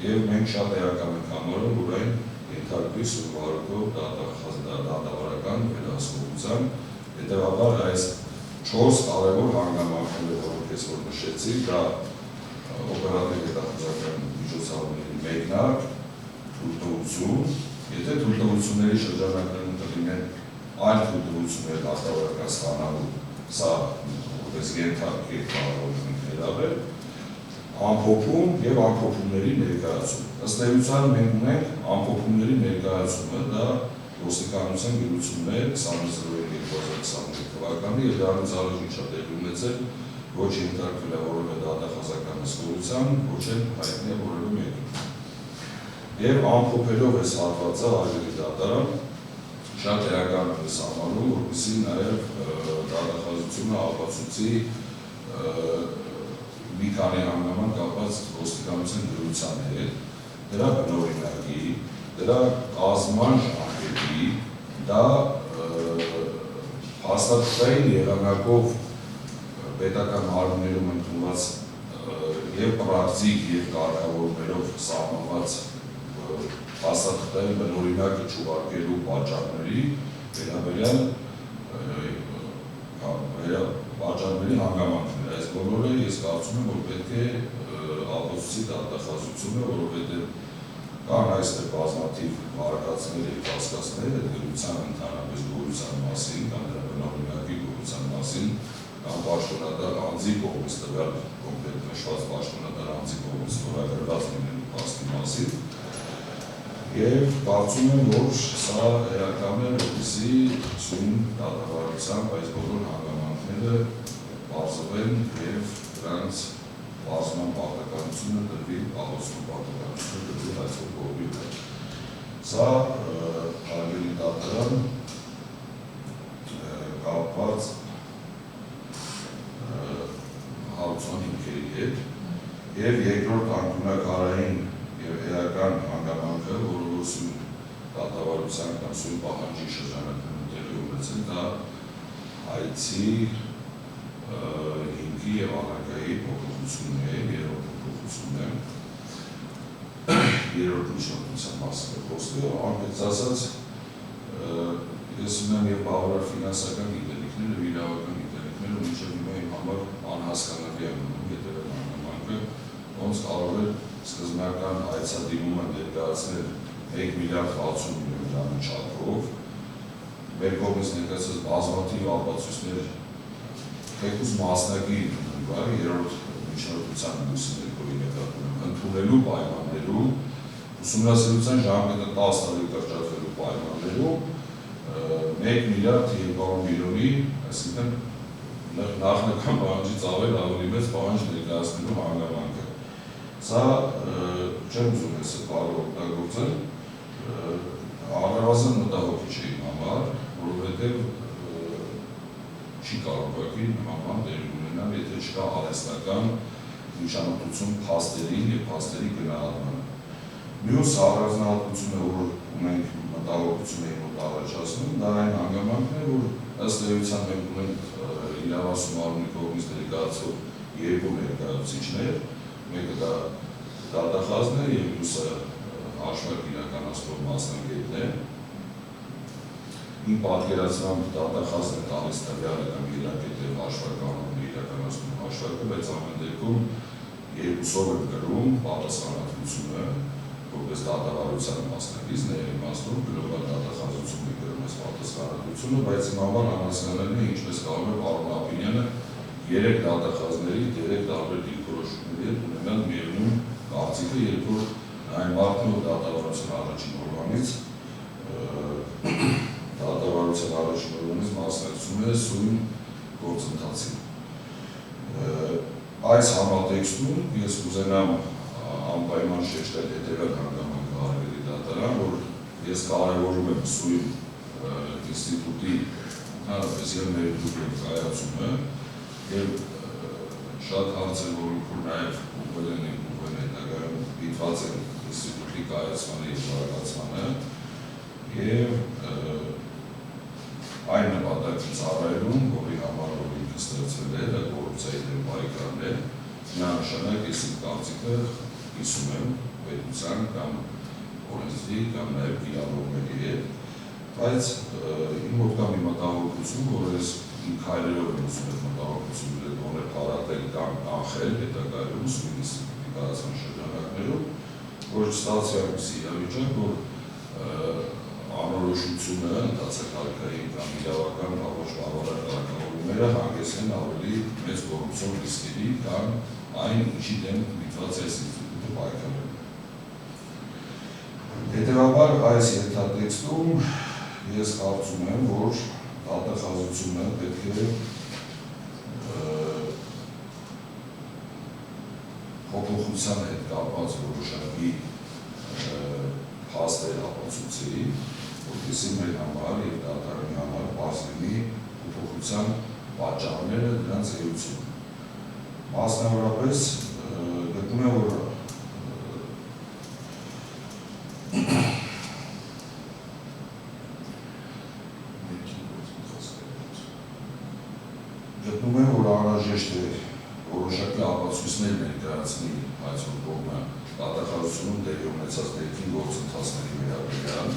և մենք շատ էական ենք համարում, որ այն ենթարկվի սուրբարուկով դատավարական վերահսկողության, հետևաբար այս 4 կարևոր հանգամանքները, որոնք ես որ նշեցի, դա օպերատիվ հետախուզական միջոցառումների մեկնարկ, թույլտվություն, եթե թույլտվությունների շրջանակներում կլինեն այլ թույլտվություններ դատավարական ստանալու, սա որպես ենթարկի կարող ենք ներառել, ամփոփում և ամփոփումների ներկայացում։ Ըստ էության մենք ունենք ամփոփումների ներկայացումը, դա ոստիկանության գիրությունն է 20/2021 թվականի և դրանից առաջ ինչա տեղի ունեցել ոչ ենթարկվել է որևէ դատախազական հսկողության, ոչ էլ հայտնի է որևէ մեկին։ Եվ ամփոփելով այս հատվածը հարգելի դատարան շատ էական է համարում, որպեսզի նաև դատախազությունը ապացուցի մի քանի հանգամանք կապված ոստիկանության դրության հետ, դրա բնօրինակի, դրա կազմման ժամկետի, դա հաստատության եղանակով պետական մարմիններում ընդունված և պրակտիկ և կարգավորումներով սահմանված հաստատության բնօրինակը չուղարկելու պատճառների վերաբերյալ պատճառների հանգամանքներ։ Այս բոլորը ես կարծում եմ, որ պետք է ապացուցի դատախազությունը, որովհետև կան այստեղ բազմաթիվ հարակացներ և կասկածներ դրության ընդհանրապես գոյության մասին, կամ դրա բնօրինակի գոյության մասին, կամ պաշտոնատար անձի կողմից տվյալ կոնկրետ նշված պաշտոնատար անձի կողմից ստորագրված լինելու փաստի մասին, և կարծում եմ, որ սա էական է, որպեսզի սույն դատավարությամբ այս բոլոր հանգամանքները պարզվեն և դրանց պարզման պարտականությունը դրվի, աղոսնու պարտականությունը դրվի այսօր կողմի վրա։ Սա հարգելի դատարան կապված հարուցման հիմքերի հետ և երկրորդ անկյունաքարային և էական հանգամանքը, որը որ սույն դատավարության կամ սույն պահանջի շրջանակներում տեղի ունեցել, դա այցի հիմքի և անակայի փոփոխությունն է, երրորդ փոփոխությունն է, երրորդ միջնորդության մասին է խոսքը, անկեղծ ասած, ես ունեմ և բավարար ֆինանսական գիտելիքներ և իրավական գիտելիքներ, ու մինչև հիմա իմ համար անհասկանալի է մնում հետևել հանգամանքը, ոնց կարող է սկզբնական այցադիմումը ներկայացնել 1 միլիարդ 60 միլիոն դրամի չափով, մեր կողմից ներկայացած բազմաթիվ ապացույցներ թեկուզ մասնակի երրորդ միջնորդության լույսի ներկայացնում ընդունելու պայմաններում, ուսումնասիրության ժամկետը 10 տարի կրճատվելու պայմաններում 1 միլիարդ 200 միլիոնի, այսինքն նախնական պահանջից ավելի մեծ պահանջ ներկայացնելու հանգամանքը։ Սա չեմ ուզում ես կարող օգտագործել, առնվազն մտահոգիչ է իմ համար, որովհետև չի կարող ուղղակի նման բան տեղի ունենալ, եթե չկա արհեստական միջամտություն փաստերին և փաստերի գնահատմանը։ Մյուս առանձնահատկությունը, որ ունենք մտահոգություն է մոտ առաջացնում, դա այն հանգամանքն է, որ ըստ էության մենք ունենք իրավասու մարմնի կողմից ներկայացվող երկու ներկայացուցիչներ, մեկը դա դատախազն է և մյուսը հաշվարկ իրականացնող մասնագետն է։ Իմ պատկերացմամբ դատախազն է տալիս տվյալը կամ իրակետ և հաշվարկանողն է իրականացնում հաշվարկը, բայց ամեն դեպքում երկուսով եմ կրում պատասխանատվությունը, որպես դատավարության մասնակից, ներիմաստում գլոբալ դատախազությունը կրում ես պատասխանատվությունը, բայց իմ համար անհասկանալի է ինչպես կարող է պարոն Աբինյանը 3 դատախազների 3 տարբեր դիրքորոշումների հետ ունենալ միևնույն կարծիքը, երբ որ այն մարդն ու դատավարության առաջին օրվանից մասնակցում է սույն գործընթացին։ Այս համատեքստում ես կուզենամ անպայման շեշտել հետևյալ հանգամանքը հարգելի դատարան, որ ես կարևորում եմ սույն ինստիտուտի ընդհանրապես և ներդրում կայացումը և շատ հարցեր, որ նաև ուղղվել են հետագայում դիտված են ինստիտուտի կայացմանը և զարգացմանը և այն նպատակի ծառայելուն, որի համար որ ինքը ստեղծվել է, դա կոռուպցիայի դեմ պայքարն է, միանշանակ ես իմ կարծիքը կիսում եմ պետության կամ օրենսդրի կամ նաև դիալոգների հետ, բայց իմ մոտ կա մի մտահոգություն, որ ես իմ քայլերով եմ ուզում այդ մտահոգությունները գոնե փարատել կամ կանխել հետագայում սույն ինստիտուտի կայացման շրջանակներում, որ չստացվի այնպիսի իրավիճակ, որ անորոշությունը ընթացակարգային կամ իրավական ոչ բավարար կարգավորումները հանգեցնեն ավելի մեծ կոռուպցիոն ռիսկերի, կամ այն ինչի դեմ միտված այս ինստիտուտը պայքարել։ Հետևաբար այս ենթատեքստում ես կարծում եմ, որ դատախազությունը պետք է փոփոխության հետ կապված որոշակի փաստեր ապացուցի, որպեսզի մեր համար և դատարանի համար պարզ լինի փոփոխության պատճառները, դրանց էությունը։ Մասնավորապես գտնում եմ, որ անհրաժեշտ է որոշակի ապացույցներ ներկայացնի այսօր կողմը դատախազությունում տեղի ունեցած ներքին գործընթացների վերաբերյալ,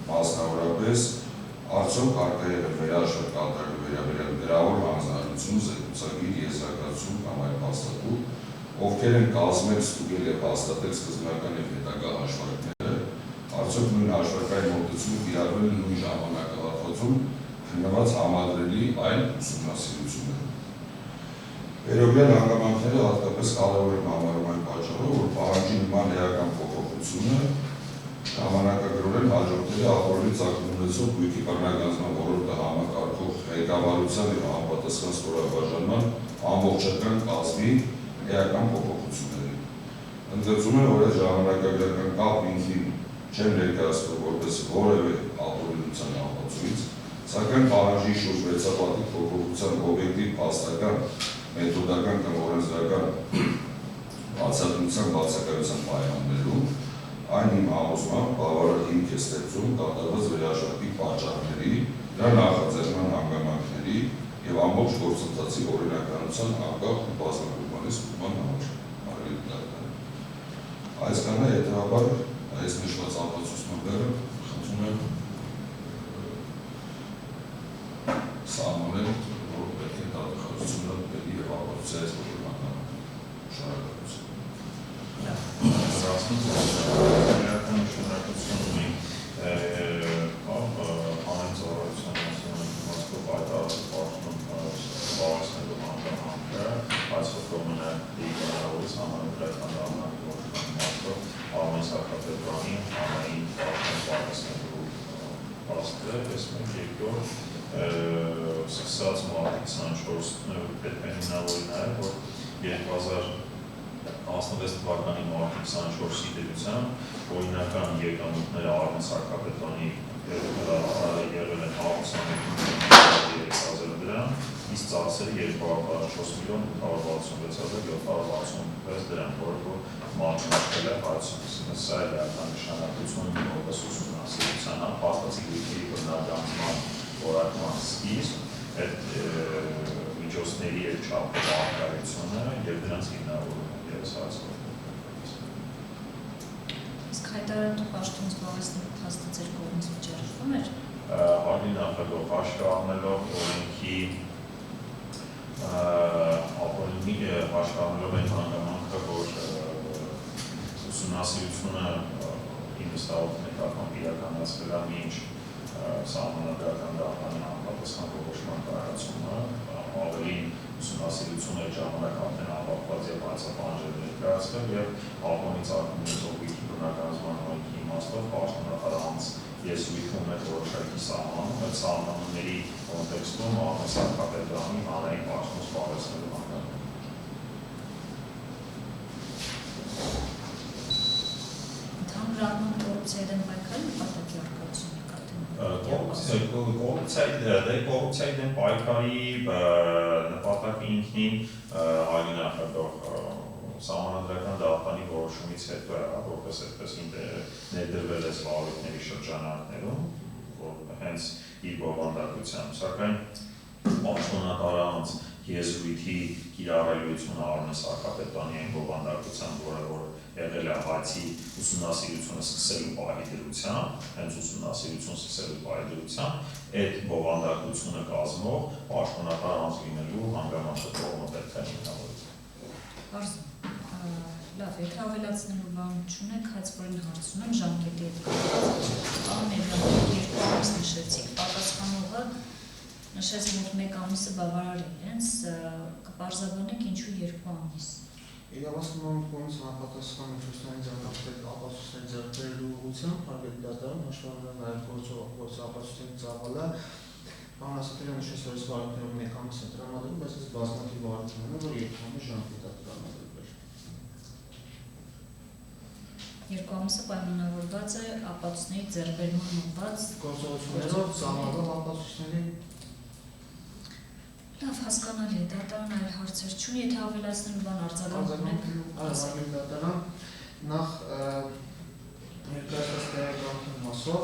մասնավորապես արդյոք արկա եղել վերահաշվար կատարելու վերաբերյալ գրավոր հանձնարարություն, զեկուցագիր, եզրակացություն կամ այլ հաստատում, ովքեր են կազմել, ստուգել և հաստատել սկզբնական և հետագա հաշվարկները, արդյոք նույն հաշվարկային մոտեցումը կիրառվել է նույն ժամանակահատվածում հիմնված համադրելի այլ ուսումնասիրություններ։ Վերօրյալ հանգամանքները հատկապես կարևոր են համարում այն պատճառով, որ պահանջի նման էական փոփոխությունը ժամանակագրորեն հաջորդել է ապօրինի ծագում ունեցող գույքի բռնագանձման ոլորտը համակարգող ղեկավարության և համապատասխան ստորաբաժանման ամբողջական կազմի էական փոփոխություններին։ Ընդգծում է, որ այդ ժամանակագրական կապ ինքնին չեն ներկայացնում որպես որևէ ապօրինության ապացույց, սակայն պահանջի շուրջ վեցապատիկ փոփոխության օբյեկտիվ փաստական, մեթոդական կամ օրենսդրական բացատրության բացակայության պայմաններում այն իմ համոզմամբ բավարար հիմք է ստեղծում կատարված վերահաշվարկի պատճառների, դրա նախաձեռնման հանգամանքների և ամբողջ գործընթացի օրինականության անկախ ու բազմակողմանի ստուգման համար։ Այսքանը հետևաբար այս նշված ապացույցները խնդրում եմ սահմանել, որ պետք է դատախազությունը պետք է ապացուցի այս օրինական շարունակություն։ Շնորհակալություն ունի ամեն ծառայության մասով այդ արդյունքում բավարարելու հանգամանքը, այս ֆորմանը դիգրավորից համանդրական դառնալու մասով Արմեն Սարգսյանի համային բարձրացնելու փաստը, այս մեկ երկրորդ սկսած մարտի 24 պետք է հիմնավորի նաև, որ 2016 թվականի մարտի 24-ի դեպությամբ օրինական եկամուտները Արմեն Սարգսյանի եղել են 21,300,000 դրամ, իսկ ծախսերը 244,866,766 դրամ, որը մարտի է հարցում։ Սա է իրական նշանակությունը որպես ուսումնասիրության փաստացի գույքի բռնագանձման որակման սկիզբ, այդ միջոցների այդ չափով արկայությունը և դրանց հիմնավորումը ևս հարցով։ Իսկ հայտարարատու պաշտոն զբաղեցնելու փաստը ձեր կողմից վճարվում էր։ Հարգելի նախագահ, հաշվի առնելով օրենքի հաշվի առնելով այն հանգամանքը, որ ուսումնասիրությունը իմ վստահով նկատմամբ իրականացվել է մինչ սահմանադրական դատարանի համապատասխան որոշման կայացումը, ավելին ուսումնասիրությունը ժամանակ արդեն ավարտված և հայցապահանջել ներկայացվել և ԱՊՕ-ի ծագումից օբյեկտիվ բռնագանձման օրենքի իմաստով պաշտոնատար անձ եսույթում է որոշակի սահմանում, այդ սահմանումների կոնտեքստում Արմեն Սարգսյանի հանրային պաշտոն զբաղեցնելու հանգամանք։ Ընդհանրապես կոռուպցիայի դեմ պայքարի նպատակի արկայություն կոռուպցիայի դեմ պայքարի նպատակը ինքնին հայտնի նախագահ սահմանադրական դատարանի որոշումից հետո է, որպես այդպես ներդրվել է զբաղվածների շրջանակներում, որ հենց իր բովանդակությամբ, սակայն պաշտոնատար անձ եզրույթի կիրառելիությունը Արմեն Սարգսյանի այն բովանդակությամբ, որը եղել է հայցի ուսումնասիրությունը սկսելու պահի դրությամբ, հենց ուսումնասիրություն սկսելու պահի դրությամբ, այդ բովանդակությունը կազմող պաշտոնատար անձ լինելու հանգամանքը կողմը պետք է հիմնավորի։ Լավ, եթե ավելացնելու բան չունեք, հաց որին հարց ունեմ ժամկետի հետ կապված։ Երկու ամիս նշեցիք, պատասխանողը նշեց, որ մեկ ամիսը բավարար է իրենց, կպարզաբանեք ինչու 2 ամիս։ Իրավասնական կողմից համապատասխան միջոցների ձեռնարկել ապացույցների ձեռքբերելու ուղղությամբ հարգելի դատարան հաշվառում նաև գործող ապացույցների ծավալը Պարոն Ասատրյանը նշեց, որ այս վարույթներով մեկ ամիս է տրամադրվում, բայց այս բազմաթիվ վարույթներն են, որ 2 ամիս ժամկետ է տրամադրվել։ 2 ամիսը պայմանավորված է ապացույցների ձեռքբերման ուղղված գործողություններով ծավալով ապացույցների։ Լավ, հասկանալի է, դատարան այլ հարցեր չունի, եթե ավելացնելու բան արձագանք ունեք։ Հարգելի դատարան, նախ ներկայացված տեղեկանքի մասով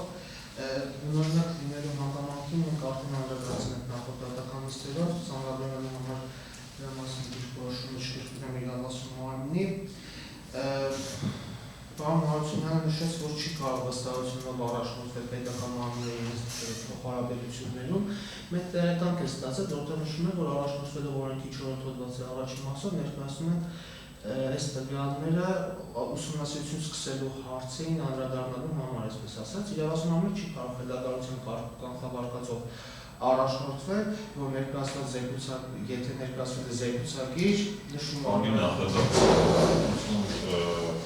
նորմալ լինելու հանգամանքին մենք արդեն անդրադարձել ենք նախորդ դատական նիստերով, ծանրաբեռնելու համար դրա մասին որոշումը չկրկնեմ իրավասու մարմնի։ Պարոն Հարությունյանը նշեց, որ չի կարող վստահությունով առաջնորդվել պետական մարմինների հարաբերություններում։ Մենք տեղեկանք է ստացել, որտեղ նշում է, որ առաջնորդվելով օրենքի 4-րդ հոդվածի առաջին մասով ներկայացնում են այս տվյալները ուսումնասիրություն սկսելու հարցին անդրադառնալու համար, այսպես ասած, իրավասու մարմինը չի կարող հետագայության կանխավարկածով առաջնորդվել, որ ներկայացված զեկուցակիր, եթե ներկայացվել է զեկուցակիր, նշում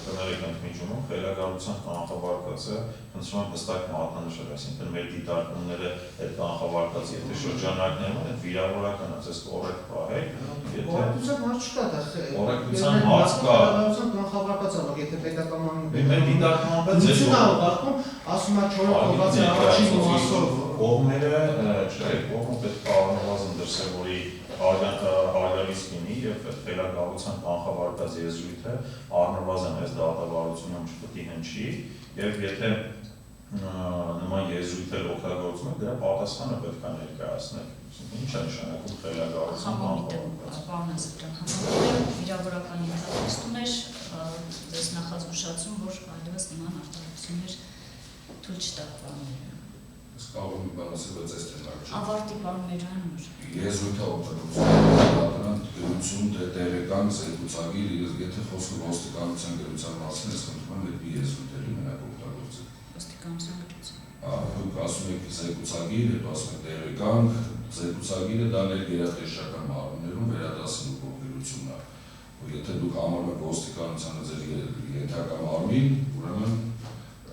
կներեք ընդմիջումում, խելագարության կանխավարկածը խնդրում եմ հստակ մատնանշել, այսինքն մեր դիտարկումները այդ կանխավարկած, եթե շրջանակներում են, այդ վիրավորական է, ձեզ կոռեկտ պահեք, կոռեկտության հարց չկա, կոռեկտության հարց կա, կանխավարկած է, որ եթե պետական մեր դիտարկումը ասում է 4 կողմից առաջին մասով կողմերը, կողմը պետք է առնվազն դրսևորի արգալից լինի և խելագարության կանխավարկած եզրույթը առնվազն այս դատավարությունում չպետք է հնչի և եթե նման եզրույթեր օգտագործում եք, դրա պատասխանը պետք է ներկայացնել։ Ինչ է նշանակում խելագարության կանխավարկած։ Պարոն Ասատրյան, համապատասխան վիրավորական ենթատեքստում էր ձեզ նախազգուշացում, որ այլևս նման արտահայտություններ թույլ չտա պարոնները։ Ես կարող եմ մի բան ասել, բայց այս թեման չէ։ Ավարտի պարոն Մեջանյանը։ Եզրույթը օգտագործում գրություն տեղեկան զեկուցակիր, եթե խոսքը ոստիկանության գրության մասին է, խնդրում եմ դեպի եզրույթերի մենակ օգտագործել։ Ոստիկանության գրություն։ Դուք ասում եք զեկուցակիր, հետո ասում եք տեղեկան, զեկուցակիրը դա ներգերատեսչական մարմիններում վերադասելու գրությունն է։ Եթե դուք համարում եք ոստիկանությանը ձեր ենթակա մարմին, ուրեմն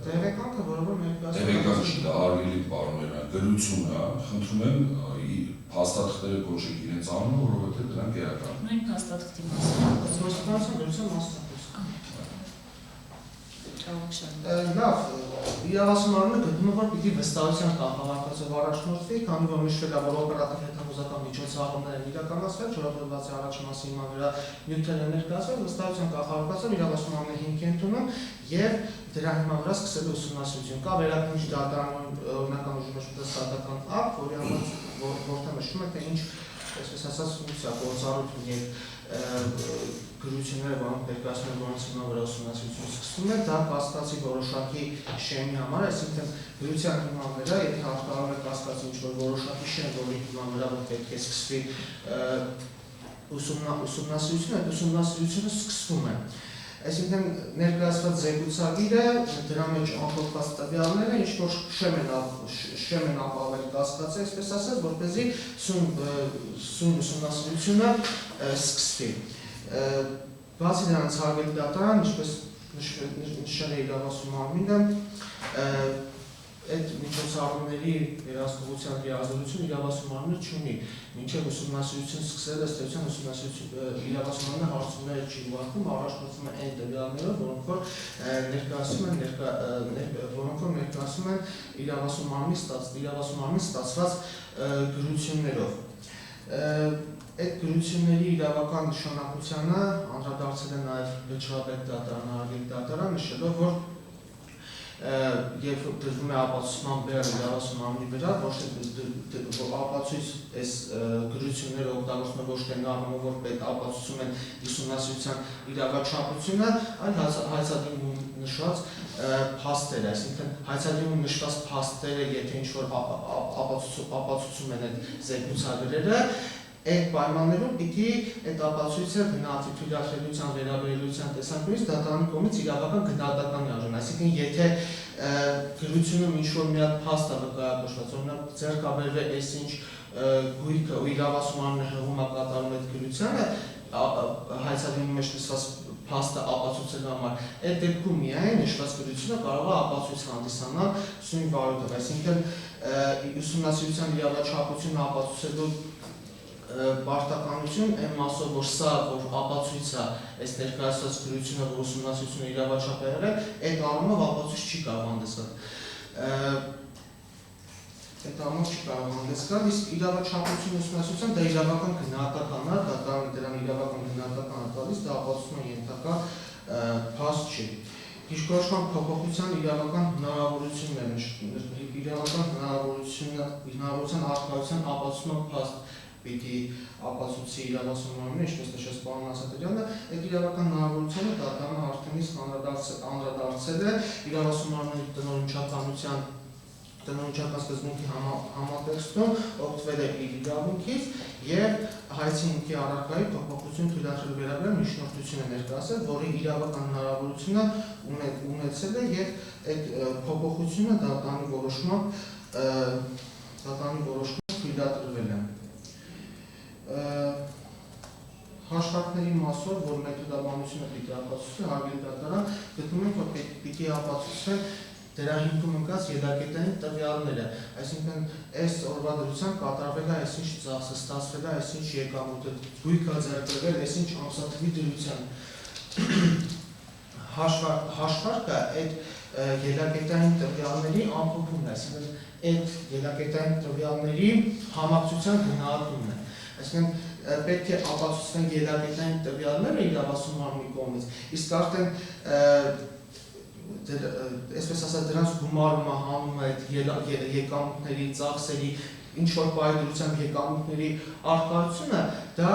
տեղեկանքը, որովհետև ներկայացնում տեղեկան չի, դա հարգելի պարոն, գրություն է, խնդրում եմ փաստաթղթերը կոչեք իրենց անունը, որովհետև դրանք էական։ Նույն փաստաթղթի մասին։ ոստիկանության գրության մասն է։ Լավ, իրավասու մարմինը գտնում է, որ պիտի վստահության կանխավարկածով առաջնորդվի, քանի որ նշվել է, որ օպերատիվ հետախուզական միջոցառումներ են իրականացվել, չորրորդված առաջին մասի հիման վրա նյութեր են ներկայացվել, վստահության կանխավարկածով իրավասու մարմինը հիմք է ընդունում եւ դրա հիման վրա սկսելու ուսումնասիրություն կա վերաքննիչ դատարանում օրինական ուժի մեջ ստատական ակտ, որի համար որտեղ նշվում է, թե ինչ, այսպես ասած, ֆունկցիա գործառույթ եւ գրությունները, որոնք ներկայացնում են, որոնց հիման վրա ուսումնասիրություն սկսվում է, դա կասկածի որոշակի շեմի համար, այսինքն գրության հիման վրա, եթե հարկավոր է կասկածի ինչ-որ որոշակի շեմ, որի հիման վրա պետք է սկսվի ուսումնասիրությունը, այդ ուսումնասիրությունը սկսվում է։ Այսինքն ներկայացված զեկուցակիրը, դրա մեջ ամփոփված տվյալները ինչ-որ շեմ են ապահովել կասկածի, այսպես ասած, որպեսզի սույն ուսումնասիրությունը սկսվի։ Բացի դրանից հարգելի դատարան, ինչպես նշել է իրավասու մարմինը, այդ միջոցառումների վերահսկողության լիազորություն իրավասու մարմինը չունի։ Մինչև ուսումնասիրություն սկսել ըստ էության իրավասու մարմինը հարցումները չի ուղարկում, առաջնորդվում է այն տվյալներով, որոնք որ ներկայացում են իրավասու մարմնի ստացված գրություններով։ Այդ գրությունների իրավական նշանակությանը անդրադարձել է նաև Վեչրաբեկ դատարան, հարգելի դատարան, նշելով, որ եւ դրվում է ապացուցման բերել իրավասու մարմնի վրա, ոչ թե ապացույց այս գրությունները օգտագործում են ոչ թե նառմով, որ պետք ապացուցում են ուսումնասիրության իրավաչափությունը, այլ հայցադիմում նշված փաստերը, այսինքն հայցադիմում նշված փաստերը, եթե ինչ-որ ապացուցում են այդ զեկուցագրերը, այդ պայմաններում պիտի այդ ապացույցը գնահատի թույլատրելիության, վերաբերելիության տեսանկյունից դատարանի կողմից իրավական գնահատականի արժան, այսինքն եթե գրությունում ինչ-որ մի հատ փաստ է վկայակոչված, օրինակ ձեռք է բերվել այսինչ գույքը ու իրավասու մարմինը հղում է կատարում այդ գրությանը, հայցադիմի մեջ նշված փաստը ապացուցելու համար, այդ դեպքում միայն նշված գրությունը կարող է ապացույց հանդիսանալ սույն վարույթով, այսինքն ուսումնասիրության իրավաչափությունը ապացուցելու պարտականություն այն մասով, որ սա, որ ապացույց է, այս ներկայացված գրությունը, որ ուսումնասիրությունը իրավաչափ է եղել, այդ առումով ապացույց չի կարող հանդես գալ, իսկ իրավաչափություն ուսումնասիրության դա իրավական գնահատական է, դրան իրավական գնահատական տալիս, դա ապացուցման ենթակա փաստ չի։ Գիրքորոշման փոփոխության իրավական հնարավորությունն է, իրավական հնարավորության առկայության ապացուցման փաստ պիտի ապացուցի իրավասու մարմինը, ինչպես նշեց պարոն Ասատրյանը, այդ իրավական հնարավորությունը դատարանը արդեն իսկ անդրադարձել է իրավասու մարմնի տնօրինչականության տնօրինական սկզբունքի համատեքստում օգտվել է իր իրավունքից եւ հայցի հիմքի առարկայի փոփոխություն թույլատրելու վերաբերյալ միջնորդություն է ներկայացել, որի իրավական հնարավորությունը ունեցել է եւ այդ փոփոխությունը դատանի որոշմամբ թույլատրվել է։ Հաշվարկների մասով, որ մեթոդաբանությունը պիտի ապացուցի, հարգելի դատարան, գտնում ենք, որ պիտի ապացուցվեն դրա հիմքում ընկած ելակետային տվյալները, այսինքն այս օրվա դրությամբ կատարվել է այսինչ ծախսը, ստացվել է այսինչ եկամուտը, գույք է ձեռքբերվել այսինչ ամսաթվի դրությամբ։ Հաշվարկը այդ ելակետային տվյալների ամփոփումն է, այսինքն այդ ելակետային տվյալների համակցության գնահատումն է։ Այսինքն պետք է ապացուցվեն ելակետային տվյալները իրավասու մարմնի կողմից, իսկ արդեն այսպես ասած դրանց գումարումը հանում է եկամուտների, ծախսերի, ինչ-որ պայդրությամբ եկամուտների առկայությունը, դա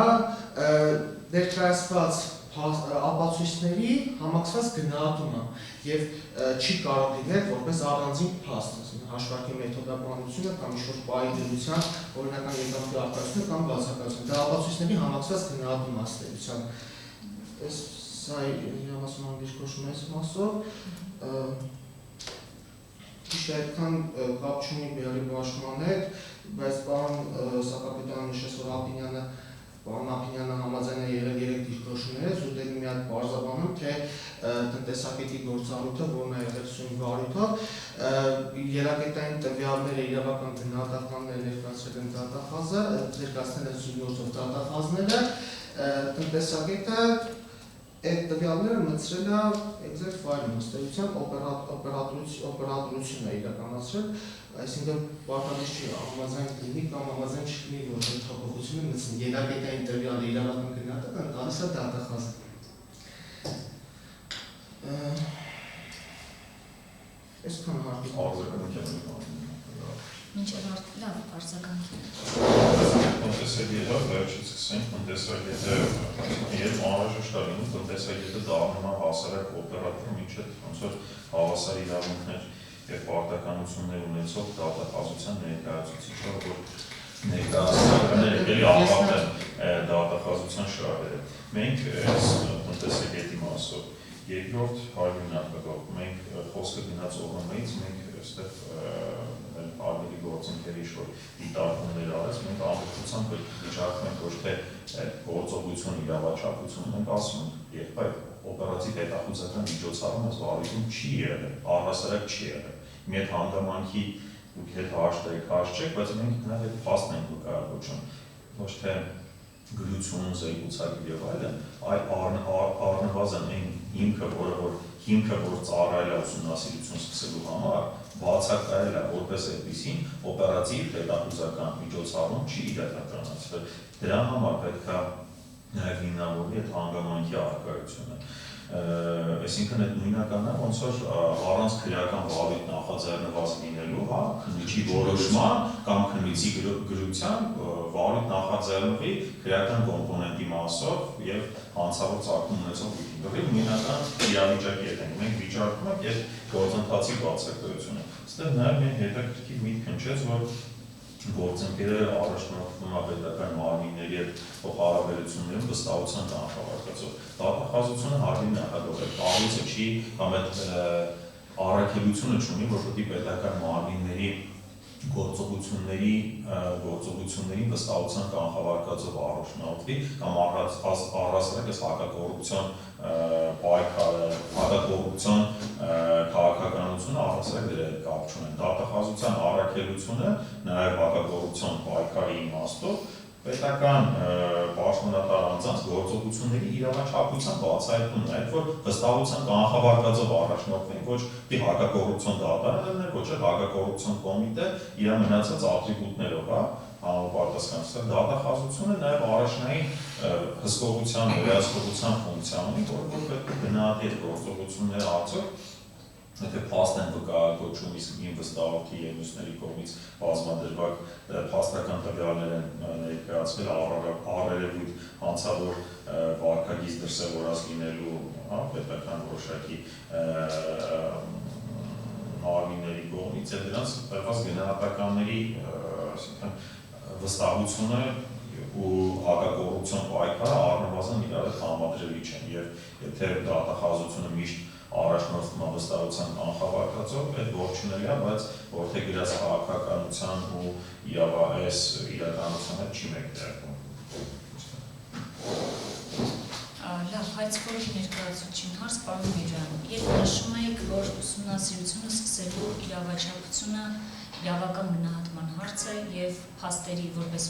ներկայացված ապացույցների համակցված գնահատումը եւ չի կարող լինել որպես առանձին փաստ, հաշվարկի մեթոդաբանությունը կամ ինչ-որ պայդրության օրինական եկամուտի առկայությունը կամ բացակայությունը, դա ապացույցների համակցված գնահատում աստեղության։ Սա իրավասու մարմնի դիրքորոշում այս մասով ճիշտ այդքան կապ չունի Բիալի բաշխման հետ, բայց պարոն Սակապետյանը նշեց, որ պարոն Ափինյանը համաձայն է եղել 3 դիրքորոշումներից, ուտելի մի հատ պարզաբանում, թե տնտեսակետի գործառույթը, որն է եղել սույն վարույթով, ելակետային տվյալները իրավական գնահատականները ներկայացրել են դատախազը, ներկայացնել են սույն գործով դատախազները, տնտեսակետը այդ տվյալները մտցրել է Excel ֆայլում, ըստեյության օպերատորություն է իրականացրել, այսինքն պարտադիր չի համաձայն լինի կամ համաձայն չլինի, որ այդ փոփոխությունը մտցնի, ելակետային տվյալը իրավական գնահատական տալիս է դատախազը։ Այսքան հարկի Մինչև լավ արձագանքի։ Տնտեսագետը վերջից սկսենք, տնտեսագետը երբ անհրաժեշտ է լինում, տնտեսագետը դառնում է հասարակ օպերատոր, մինչև ոնց որ հավասար իրավունքներ եւ պարտականություններ ունեցող դատախազության ներկայացուցիչը, որ ներկայացուցիչները ելի ապահովում են դատախազության շահերը։ Մենք այս տնտեսագետի մասով երկրորդ հարյուրնակով մենք խոսքը գնաց ՕՀՄ-ից, մենք այստեղ արգելի գործընկերի ինչ-որ դիտարկումներ արեց, մենք ամբողջությամբ վիճակում ենք ոչ թե գործողություն իրավաչափություն, մենք ասում ենք, երբ այդ օպերատիվ հետախուզական միջոցառումը զվարույթում չի եղել, առհասարակ չի եղել։ Մի այդ հանգամանքի դուք հետ հաշտեք, բայց մենք նաև այդ փաստն ենք վկայակոչում, ոչ թե գրություն, զեկուցակ եւ այլն, այլ առնվազն այն հիմքը, որ ծառայել է ուսումնասիրություն սկսելու համար, բացակայել է որպես այդպիսին օպերատիվ հետախուզական միջոցառում չի իրականացվել։ Դրա համար պետք է նաև հիմնավորվի այդ հանգամանքի առկայությունը։ Այսինքն այդ նույնականն է, ոնց որ առանց քրեական վարույթ նախաձեռնված լինելու, հա, քննիչի որոշման կամ քննիչի գրության վարույթ նախաձեռնվի քրեական կոմպոնենտի մասով եւ հանցավոր ծագում ունեցող դեպքերի նույնական իրավիճակի հետ ենք։ Մենք վիճակում ենք այդ գործընթացի բացակայությունը։ Այստեղ նաև մենք հետաքրքիր միտք հնչեց, որ գործընկերը առաջնորդվում է պետական մարմինների հետ փոխհարաբերություններում վստահության կանխավարկածով։ Դատախազությունը հardly նախագծել է, կառույցը չի կամ այդ առաքելությունը չունի, որ պետք է պետական մարմինների գործողությունների վստահության կանխավարկածով առաջնորդվի կամ առհասարակ այս հակակոռուպցիոն պայքարը, հակակոռուպցիոն քաղաքականությունը առհասարակ դրա հետ կապ չունեն։ Դատախազության առաքելությունը նաև հակակոռուպցիոն պայքարի իմաստով պետական պաշտոնատար անձանց գործողությունների իրավաչափության բացահայտումն է, այդ որ վստահության կանխավարկածով առաջնորդվեն ոչ թե հակակոռուպցիոն դատարանը, ոչ էլ հակակոռուպցիոն կոմիտե իր մնացած ատրիբուտներով, հա, համապատասխան։ Դատախազությունը նաև առաջնային հսկողության, վերահսկողության ֆունկցիա ունի, որ պետք է գնահատի այդ գործողությունները արդյոք եթե փաստ են վկայակոչում, իսկ իմ վստահողքի եւ մյուսների կողմից բազմադրված փաստական տվյալներ են ներկայացվել առերևույթ հանցավոր վարքագիծ դրսևորած լինելու, հա, պետական որոշակի մարմինների կողմից եւ դրանց տրված գնահատականների վստահությունը ու հակակոռուպցիոն պայքարը առնվազն իրար հետ համադրելի չեն եւ եթե դատախազությունը միշտ առաջնորդվում է վստահության կանխավարկածով, այդ ողջունելի է, բայց որթե գրած քաղաքականության ու իրավահես իրականության հետ չի մեկտեղվում։ Լավ, հայցքորի ներկայացուցիչ հարց, պարոն Միրյան, երբ նշում եք, որ ուսումնասիրությունը սկսելու իրավաչափությունը իրավական գնահատման հարց է եւ փաստերի որպես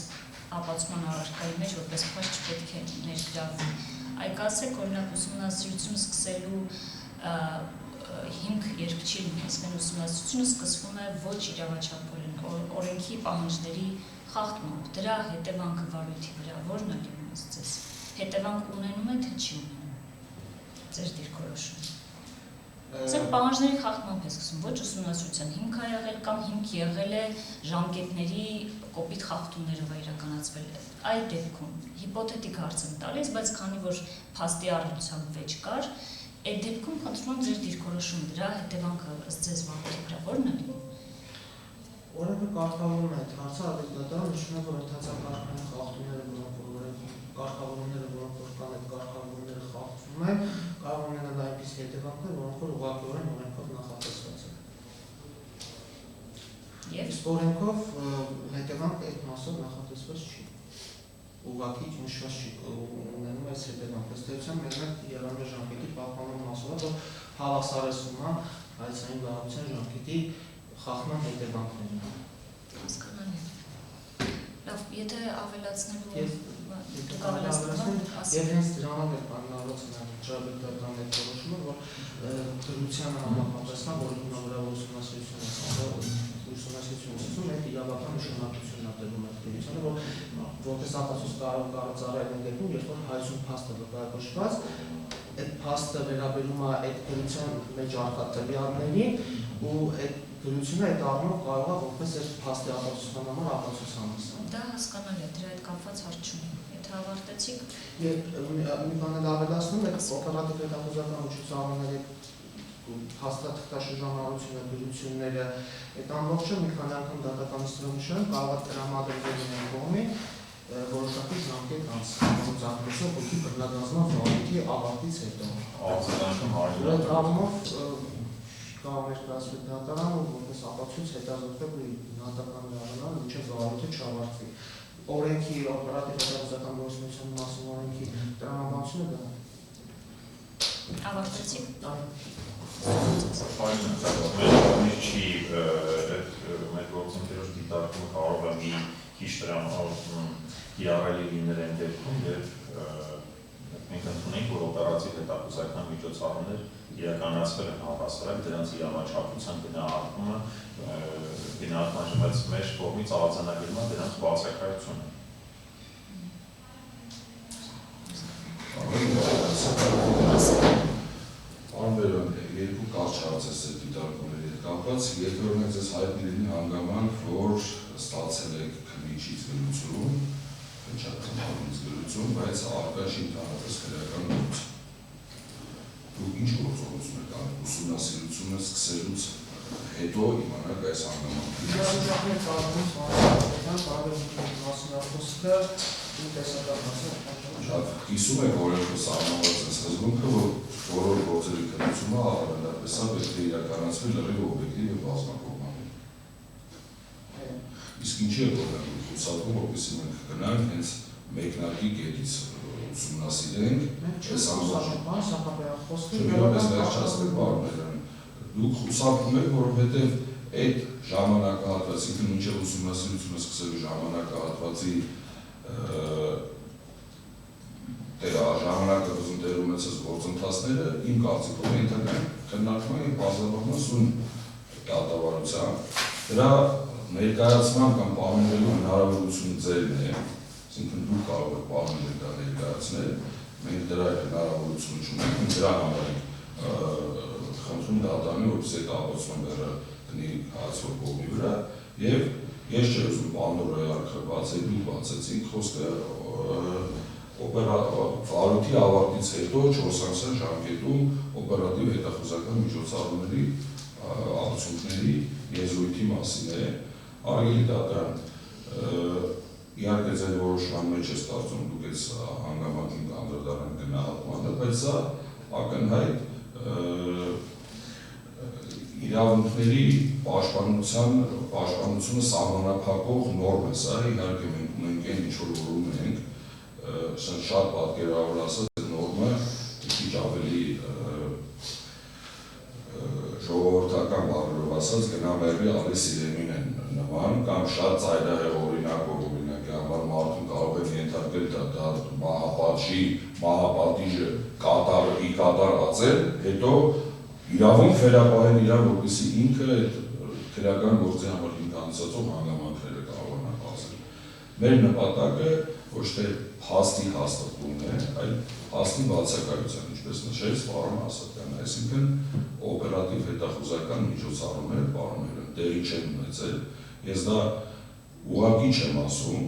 ապացուցման առարկայի մեջ որպես փաստ չպետք է ներգրավվի։ Այ կասեք, օրինակ ուսումնասիրությունը սկսելու հիմք երբ չի լինի, այսինքն ուսումնասիրությունը սկսվում է ոչ իրավաչափորեն, օրենքի պահանջների խախտումով, դրա հետևանքը վարույթի վրա որն է լինում ձեզ, հետևանք ունենում է թե չի ունենում, ձեր դիրքորոշումը։ Ձեր պահանջների խախտմամբ է սկսում, ոչ ուսումնասիրության հիմք է եղել կամ հիմք եղել է ժամկետների կոպիտ խախտումներով իրականացվել։ Այդ դեպքում հիպոթետիկ հարց եմ տալիս, բայց քանի որ փաստի առնչությամբ վեճ կար, այդ դեպքում խնդրում եմ ձեր դիրքորոշումը, դրա հետևանքը ըստ ձեզ վարույթի վրա որն է լինում։ Օրենքը կարգավորում է այդ հարցը, ավելի դատարան նշում է, որ ընդհանրական խախտումները, կարգավորումները, որոնք որ կան, այդ կարգավորումները խախտվում են, կարող ունենալ այնպիսի հետևանքներ, որոնք որ ուղղակիորեն օրենքով նախատեսված են։ Իսկ օրենքով հետևանք այդ մասով նախատեսված չի։ Ուղղակի նշված չի, ունենում այս հետևանքը։ Ըստ էության մենակ երամի ժամկետի պահպանման մասով է, որ հավասարեցում է հայցային լարության ժամկետի խախտման հետևանքներին։ Հասկանալի։ Լավ, եթե ավելացնելու դուք Եվ ավելացնելու հենց դրանով է պարոնավորված ճարաբեկտական այդ որոշումը, որ դրությանը համապատասխան, որ հիմնավորյալ ուսումնասիրությունը այդ իրավական նշանակությունն է տևում այդ դրությանը, որ որպես ապացույց կարող կառուցարել են դեպքում, երբ որ հայցուն փաստ է վկայակոչված, այդ փաստը վերաբերում է այդ դրության մեջ առկա տվյալներին ու այդ դրությունը այդ առումով կարող է որպես այդ փաստի ապացուցման համար ապացուցան հասնել։ դա հասկանալի է, դրա հետ կապված հարց չունի։ Եթե ավարտեցիք, Եվ մի բան էլ ավելացնում եք, օպերատիվ հետախուզական միջոցառումների հաստատաշրջանառությունը, դրությունները, այդ ամբողջը մի քանի անգամ դատականιστրով նշել, կարող է տրամադրվել իրեն կողմի որոշակի ժամկետ անց ծաղկեցող հոգի բռնագազման վարույթի ավարտից հետո։ Այդ առումով կարող ներկայացվել դատարան ու որպես ապացույց հետազոտվել ու գնահատական դառնալ, մինչև վարույթը չավարտվի։ Օրենքի օպերատիվ հետազոտական գործունեության մասին օրենքի տրամաբանությունը դա ավարտեցիք։ Մեր չի մեր գործընկերոջ դիտարկումը կարող է մի քիչ իրավելի լինել այն դեպքում, երբ մենք ընդունենք, որ օպերատիվ հետախուզական միջոցառումներ իրականացվել են հավասարել, դրանց իրավաչափության գնահատումը բայց մեր կողմից արձանագրվում է դրանց բացակայությունը։ Անվերոն երկու կարճ հարց է դիտարկումների հետ կապված, եթե օրինակ ձեզ հայտնի լինի հանգամանք, որ ստացել եք քննիչից գրություն, քննչականից գրություն, բայց առկա չի ընդհանրապես քրեական գործ։ Դուք ինչ գործողություն եք անում ուսումնասիրությունը սկսելուց հետո իմանաք այս հանգամանքը։ Իրավիճակներ կազմում մասնախոսքը ու տեսական մասը։ Կիսում եք օրենքով սահմանված այս սկզբունքը, որ բոլոր գործերի քննությունը առավելապես պետք է իրականացվի լրիվ օբյեկտիվ եւ բազմակողմանի։ Իսկ ինչի է ուսուցանում, որպեսզի մենք գնանք հենց մեկնարկի կետից ուսումնասիրենք այս ամբողջ դուք խուսափում եք, որովհետև այդ ժամանակահատվածի, մինչև ուսումնասիրությունը սկսելու ժամանակահատվածի ժամանակահատվածում տեղի ունեցած գործընթացները իմ կարծիքով ենթակայում քննարկման եւ բազմաբանման սույն դատավարության։ Դրա ներկայացման կամ պահանջելու հնարավորությունը ձերն է, այսինքն դուք կարող եք պահանջել դա ներկայացնել, մենք դրա հնարավորություն չունենք, դրա համար խնդրում դատարանի, որպես այդ ապացուցման բեռը դնի հայացող կողմի վրա, եւ ես չէի ուզում Պանդորայի արքա բացել, դուք բացեցիք խոսքը վարույթի ավարտից հետո 4 ամսյա ժամկետում օպերատիվ հետախուզական միջոցառումների արդյունքների եզրույթի մասին է, Արագելի դատարան, իհարկե ձեր որոշման մեջ ես կարծում դուք ես հանգամանքին անդրադառնալ գնահատմանը, բայց սա ակնհայտ իրավունքների պաշտպանությունը սահմանափակող նորմ է, սա իհարկե մենք ունենք այն ինչ-որ որում ենք, շատ պատկերավոր ասած այդ նորմը քիչ ավելի ժողովրդական բառերով ասած գնամերվի ավելի սիրելին են նման կամ շատ ծայրահեղ օրինակով օրինակի համար մարդուն կարող է ենթարկել դա մահապատիժը կատարածել, հետո իրավունք վերապահել իրար, որպեսզի ինքը այդ քրեական գործի համար ինքնանցածով հանգամանքները կարողանա բացել։ Մեր նպատակը ոչ թե փաստի հաստատումն է, այլ փաստի բացակայության, ինչպես նշեց պարոն Ասատրյանը, այսինքն օպերատիվ հետախուզական միջոցառումները պարոնները տեղի չեն ունեցել, ես դա ուղղակի չեմ ասում,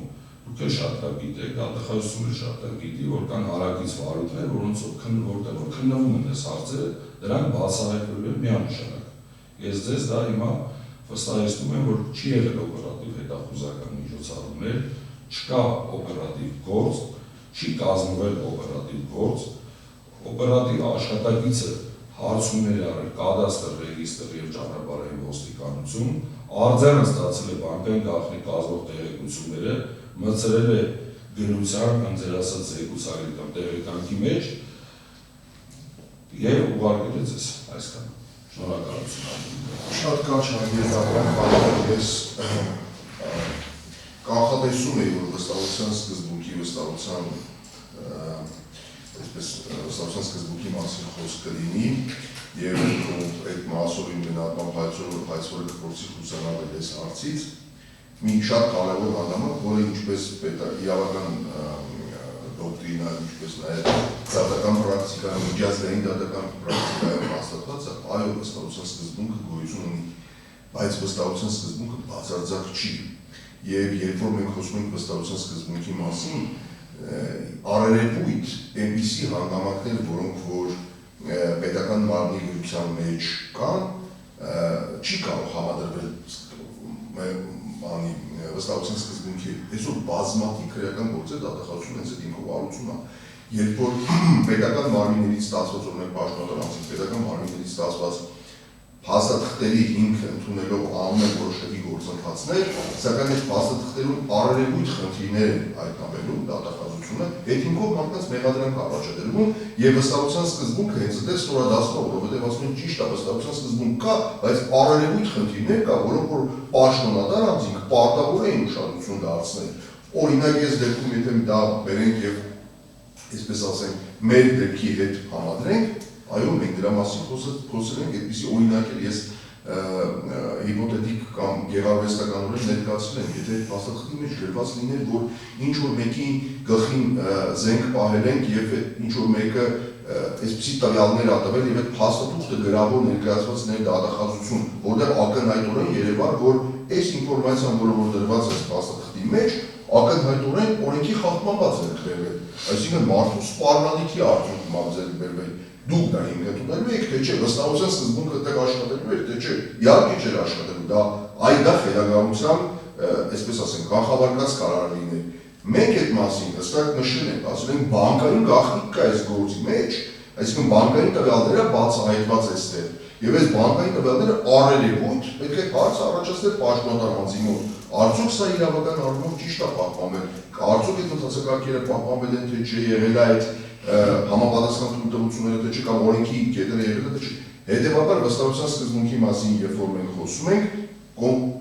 դուք էլ շատ լավ գիտեք, ատխազությունը շատ լավ գիտի, որ կան հարակից վարույթներ, որտեղ քննվում են այս հարցերը, դրանք բացահայտվելու են միանշանակ։ Ես ձեզ դա հիմա վստահեցնում եմ, որ չի եղել օպերատիվ հետախուզական միջոցառումներ, չկա օպերատիվ գործ, չի կազմվել օպերատիվ գործ, օպերատիվ աշխատակիցը հարցումներ արել կադաստր, ռեգիստր եւ ճանապարհային ոստիկանություն, արձանը ստացել է բանկային գաղտնի կազմող տեղեկությունները, մտցրել է գնության կամ ձեր ասած զեկուցարի կամ տեղեկանքի մեջ եւ ուղարկել է ձեզ այսքան։ Շնորհակալություն։ Շատ կարճ հանգեստաբար ես կանխատեսում էի, որ վստահության սկզբունքի վստահության սկզբունքի մասին խոսք կլինի եւ այդ մասովին գնահատման հայցորը կփորձի խուսանալ այս հարցից։ Մի շատ կարևոր հանգամանք, որը ինչպես իրավական դոկտրինա, ինչպես նաեւ դատական պրակտիկայում, միջազգային դատական պրակտիկայում հաստատված է, այո, վստահության սկզբունքը գոյություն ունի, բայց վստահության սկզբունքը բացարձակ չի։ Եվ երբ որ մենք խոսում ենք վստահության սկզբունքի մասին, առերևույթ այնպիսի հանգամանքներ, որոնք որ պետական մարմնի գրության մեջ կան, չի կարող համադրվել վստահության սկզբունքի, այսօր բազմաթիվ քրեական գործեր դատախազությունը հենց այդ ինքով արություն է։ Երբ որ պետական մարմիններից ստացված օրինակ պաշտոնատարանցից պետական մարմիններից ստացված փաստաթղթերի հիմքը ընդունելով անում են որոշակի գործընթացներ, սակայն այս փաստաթղթերում առերևույթ խնդիրներ են հայտնաբերում դատախազությունը, այդ հիմքով մարդկանց մեղադրանք առաջադրվում եւ վստահության սկզբունքը հենց այդպես ստորադասնում, որովհետեւ ասում են ճիշտ է, վստահության սկզբունք կա, բայց առերևույթ խնդիրներ կա, որոնք որ պաշտոնատար անձինք պարտավոր են ուշադրություն դարձնել։ Օրինակ ես դեպքում եթե դա բերենք եւ այսպես ասենք մեր դեպքի հետ համադրենք, այո, մենք դրա մասին խոսել ենք, այդպիսի օրինակեր ես հիպոթետիկ կամ գեղարվեստականորեն ներկայացրել եմ, եթե փաստաթղթի մեջ գրված լիներ, որ ինչ որ մեկի գլխին զենք պահել ենք եւ ինչ որ մեկը այսպիսի տվյալներ ա տվել եւ այդ փաստաթուղթը գրավոր ներկայացված ներ դատախազություն, որտեղ ակնհայտորեն երևար, որ այս ինֆորմացիան, որը որ դրված է փաստաթղթի մեջ, ակնհայտորեն օրենքի խախտման է քրվել, այսինքն մարդու սպառնալիքի արդյունքում ա բերվել։ Դուք դա ինքնատունել եք, թե չէ, վստահության սկզբունքը այդտեղ աշխատելու էր, թե չէ, իհարկե չէր աշխատելու, դա այդա խելագարության, այսպես ասենք, կանխավարկած կարող լինել։ Մենք այդ մասին հստակ նշել ենք, ասել ենք բանկային գաղտնիք կա այս գործի մեջ, այսինքն բանկային տվյալները բացահայտված այստեղ, եւ այս բանկային տվյալները առերևույթ պետք է հարց առաջացնել պաշտոնատար անձի մոտ։ Արդյոք սա իրավական առումով ճիշտ է պահպանվել, արդյոք այդ մտածելակերպը պահպանվել են, թե չէ, եղել է այդ համապատասխան թույլտվությունները, թե չէ, կամ օրենքի կետերը եղել է, թե չէ։ Հետևաբար վստահության սկզբունքի մասին, երբ որ մենք խոսում ենք,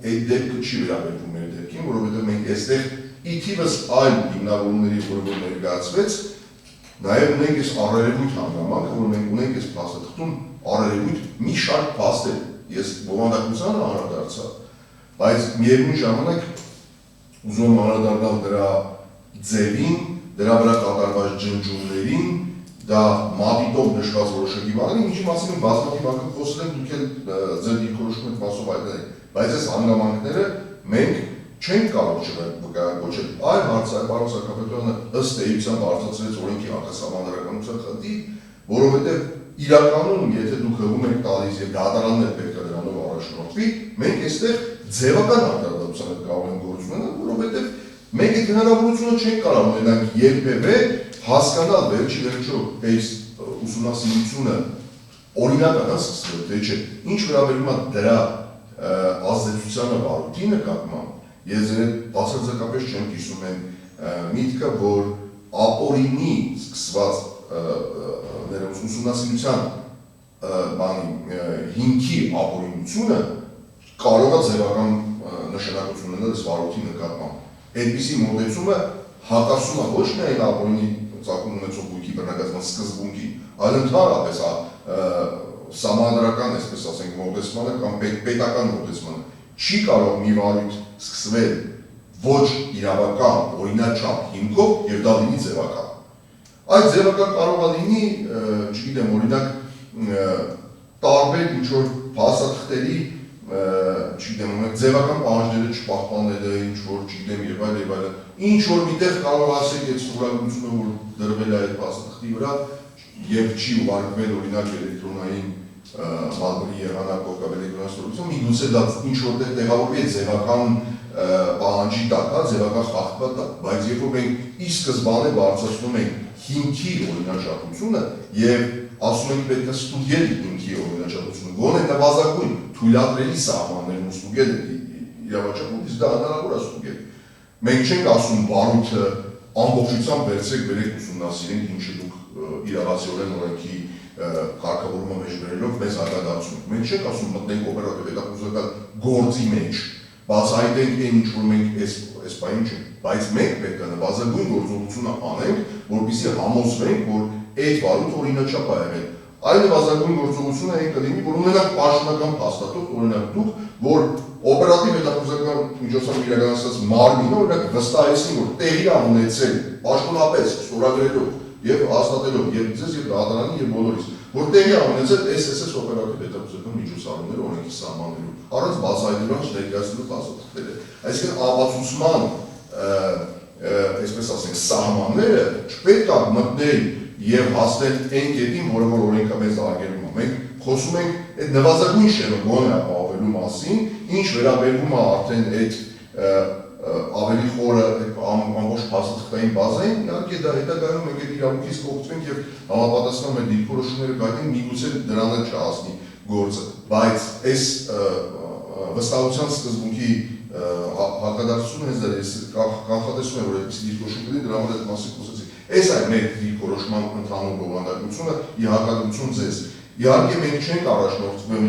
այդ դեպքը չի վերաբերվում մեր դեպքին, որովհետեւ մենք այստեղ ի թիվս այլ հիմնավորումների, որ ներկայացվեց, նաեւ ունենք այս առերևույթ հանգամանքը, որ մենք ունենք այս փաստաթղթում առերևույթ մի շարք փաստեր։ Ես բովանդակությանը անդրադարձա, բայց միևնույն ժամանակ ուզում եմ անդրադառնալ դրա ձևին, դրա վրա կատարված ջնջումներին, դա մատիտով նշված որոշակի բաներին, ինչի մասին եմ բազմաթիվ անգամ խոսել ենք, դուք էլ ձեր դիրքորոշումը այդ մասով այդտեղ եք, բայց այս հանգամանքները մենք չենք կարող չվկայակոչել։ Այլ հարցը պարոն Սարգսյանը ըստ էության բարձրացրեց օրենքի հակասահմանադրականության խնդիր, որովհետև իրականում եթե դուք հղում եք տալիս եւ դատարաններ պետք է դրանով առաջնորդվի, մենք այստեղ ձևական արտադրության հետ կարող ենք գործ ունենալ, որովհետև մենք այդ հնարավորությունը չենք կարող ունենանք երբևէ հասկանալ վերջի վերջո այս ուսումնասիրությունը օրինական է սկսվել, թե չէ, ինչ վերաբերում է դրա ազդեցությանը վարույթի նկատմամբ, ես ձեր բացարձակապես չեմ կիսում այն միտքը, որ ապօրինի սկսված ուսումնասիրության հիմքի ապօրինությունը կարող է ձևական նշանակություն ունենալ այս վարույթի նկատմամբ։ Այդպիսի մոտեցումը հակասում է ոչ միայն ապօրինի ծագում ունեցող բույքի բռնագազման սկզբունքին, այլ ընդհանրապես սահմանադրական, այսպես ասենք, մոտեցմանը կամ պետական մոտեցմանը։ Չի կարող մի վարույթ սկսվել ոչ իրավական օրինաչափ հիմքով եւ դա լինի ձևական։ Այդ ձևական կարող է լինի, չգիտեմ, օրինակ տարբեր ինչ-որ փաստաթղթերի, չգիտեմ, ձևական պահանջները չպահպանելը, ինչ-որ, չգիտեմ, եւ այլն, ինչ-որ միտեղ կարող ասեք այդ ստորագրությունը, որ դրվել է այդ փաստաթղթի վրա եւ չի ուղարկվել օրինակ էլեկտրոնային բազմերի եղանակով կամ էլեկտրոնային ստորագրություն, միգուցե դա ինչ-որտեղ տեղավորվի է ձևական պահանջի տակ, ձևական խախտման տակ, բայց երբ որ մենք ի սկզբանե բարձրացնում ենք հիմքի օրինաչափությունը եւ ասում ենք պետք է ստուգել հիմքի օրինաչափությունը, գոնե նվազագույն թույլատրելի սահմաններում ստուգել իրավաչափում, իսկ դա հնարավոր է ստուգել։ Մենք չենք ասում վարույթը ամբողջությամբ վերցրեք բերեք ուսումնասիրենք, ինչը դուք իրավացիորեն օրենքի կարգավորումը մեջ բերելով մեզ արգադարձում եք։ Մենք չենք ասում մտնենք օպերատիվ հետախուզական գործի մեջ, բացահայտենք այն ինչ որ մենք այս բանը չենք, բայց մենք պետք է նվազագույն գործողությունը անենք, որպեսզի համոզվենք, որ այդ վարույթը օրինաչափ է եղել։ Այլ նվազագույն գործողությունը այն կլինի, որ ունենանք պաշտոնական փաստաթուղթ, օրինակ դուք, որ օպերատիվ հետախուզական միջոցառում իրականացած մարմինը օրինակ վստահեցնի, որ տեղի է ունեցել պաշտոնապես ստորագրելով եւ հաստատելով եւ ձեզ եւ դատարանի եւ բոլորիս, որ տեղի է ունեցել SSS օպերատիվ հետախուզական միջոցառումները օրենքի սահմաններում, առանց բացահայտելու ներկայացնելու փաստաթղթերը։ Այսինքն ապացուցման, այսպես ասենք, սահմանները չպետք է մտնել եւ հասնել այն կետին, որը որ օրենքը մեզ արգելում է։ Մենք խոսում ենք այդ նվազագույն շեմը գոնե ապահովելու մասին, ինչ վերաբերում է արդեն այդ ավելի խորը ամբողջ փաստաթղթային բազային, իհարկե դա հետագայում մենք այդ իրավունքից կողմենք եւ համապատասխան մեր դիրքորոշումները կայացնենք, միգուցե դրան էլ չհասնի գործը, բայց այս վստահության սկզբունքի հակադարձությունը հենց դա ես կանխատեսում եմ, որ այդպիսի դիրքորոշում կլինի, դրա համար այդ մասին խոսեցի։ Այս է մեր դիրքորոշման ընդհանուր բովանդակությունը ի հակադրություն ձեզ։ Իհարկե մենք չենք առաջնորդվում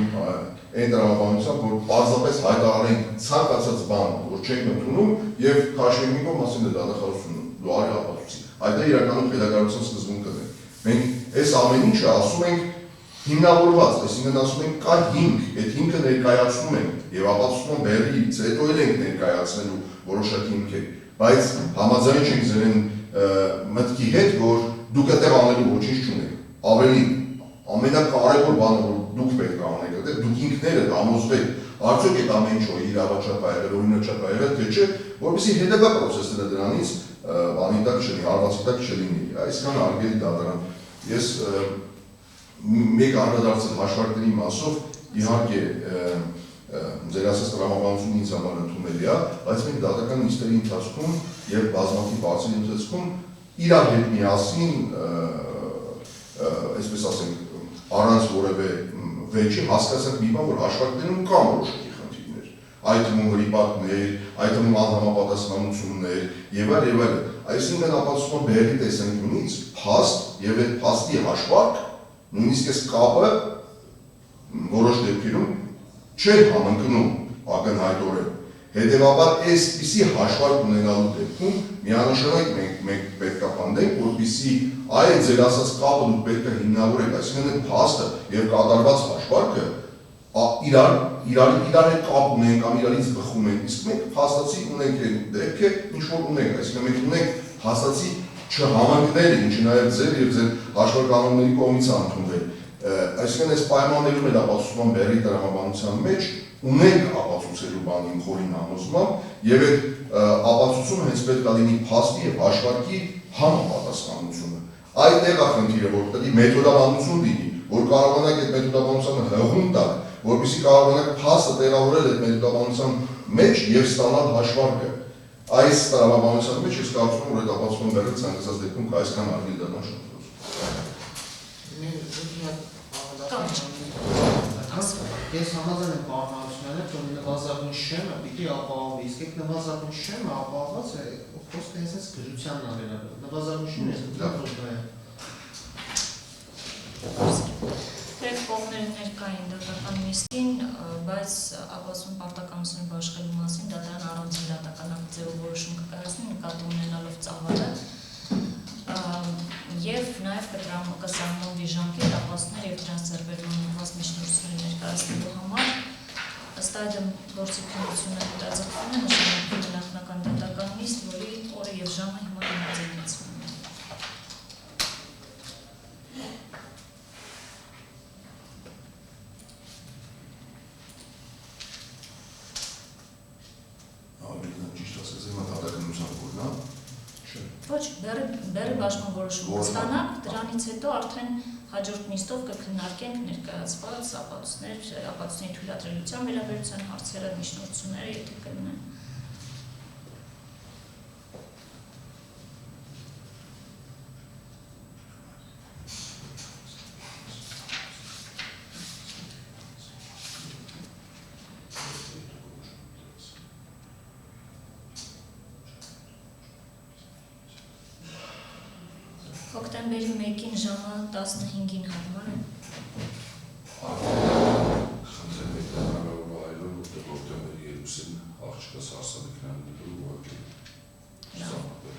այն տրամաբանությամբ, որ պարզապես հայտարարենք ցանկացած բան, որ չենք ընդունում եւ քաշվենիկով մասին է դատախազությունը, դու արի ապացուցի։ Այդ է իրականում պետական սկզբունքն է։ Մենք այս ամեն ինչը ասում ենք հիմնավորված, այսինքն ասում ենք կա հիմք, այդ հիմքը ներկայացնում ենք եւ ապացուցում բերից, հետո էլ ենք ներկայացնելու որոշակի հիմքեր, բայց համաձայն չենք ձերեն մտքի հետ, որ դուք այդտեղ անելու ոչինչ չունեք։ Ավելի ամենակարևոր բանը, որ դուք պետք է անեք, այդտեղ դուք ինքներդ համոզվեք, արդյոք այդ ամեն ինչը իրավաչափ է եղել, օրինաչափ է եղել, թե չէ, որպեսզի հետագա պրոցեսները դրանից բանի տակ չլինի, հարվածի տակ չլինի, այսքան արգելի դատարան։ Ես մեկ անդրադարձել հաշվարկների մասով, իհարկե ձեր ասած տրամաբանությունը ինձ համար ընդունելի է, բայց մենք դատական նիստերի ընթացքում եւ բազմաթիվ հարցերի ընթացքում իրար հետ միասին, այսպես ասենք, առանց որևէ վերջի հասկացանք մի բան, որ հաշվարկներում կան որոշակի խնդիրներ, այդ թվում հրիպակներ, այդ թվում անհամապատասխանություններ եւ այլն։ Այսինքն ապացուցում բերի տեսանկյունից փաստ եւ այդ փաստի հաշվարկ, նույնիսկ այս կապը որոշ դեպքերում չէ համընկնում ակնհայտորեն։ Հետևաբար այսպիսի հաշվարկ ունենալու դեպքում միանշանակ մենք պետք է պնդենք, որպեսզի այդ ձեր ասած կապը դուք պետք է հիմնավորեք, այսինքն այդ փաստը եւ կատարված հաշվարկը իրար հետ կապ ունեն կամ իրարից բխում են, իսկ մենք փաստացի ունենք այն դեպքը, ինչ որ ունենք, այսինքն մենք ունենք փաստացի չհամընկնել, ինչը նաեւ ձեր եւ ձեր հաշվարկանոնների կողմից ընդունվել։ Այսինքն այս պայմաններում էլ ապացուցման բերի տրամաբանության մեջ ունենք ապացուցելու բան իմ խորին համոզմամբ եւ այդ ապացուցումը հենց պետք է լինի փաստի եւ հաշվարկի համապատասխանությունը։ Այդ է խնդիրը, որ պետք է մեթոդաբանություն լինի, որ կարողանանք այդ մեթոդաբանությունը հղում տալ, որպեսզի կարողանանք փաստը տեղավորել այդ մետաղաբանության մեջ եւ ստանալ հաշվարկը։ Այս տրամաբանության մեջ ես կարծում եմ, որ այդ ապացուցման բեռը ցանկացած դեպքում կայսկան արգել դառնա շնորհիվ։ Ես համաձայն եմ պարմանությունները, որ նվազագույն շեմը պիտի ապահովի, իսկ այդ նվազագույն շեմը ապահովված է խոսքը հենց գրությանն է վերաբերում։ Նվազագույն շեմը ես գտնում որ դա է։ Երեք կողմերը ներկա են դատական նիստին, բայց ապացույց պարտականությունը բաշխելու մասին դատարան առանցին դատական ակտիվ որոշում կկայացնի նկատի ունենալով ծավալը եւ նաեւ կսահմանվի ժամկետ ապացույցներ եւ դրանց ձեռբերումով միջնորդություններ ներկայացնելու համար ըստ այդմ գործիքնությունը հետաձգվում է նշանակել նախնական դատական նիստ, որի օրը եւ ժամը հիմա դիմացկացվում է։ Ոչ, բեռը բաշխման որոշում կստանանք, դրանից հետո արդեն հաջորդ նիստով կքննարկենք ներկայացված ապացույցների թույլատրելիության վերաբերության հարցերը, միջնորդությունները, եթե կլինեն։ Հոկտեմբերի 1-ին ժամը 15-ին հարմար է։ Խնդրեմ եք հնարավոր այլով, որտեղ հոկտեմբերի 2-ին աղջկաս հարսանիքն անելու ուղղակի սահմանվել։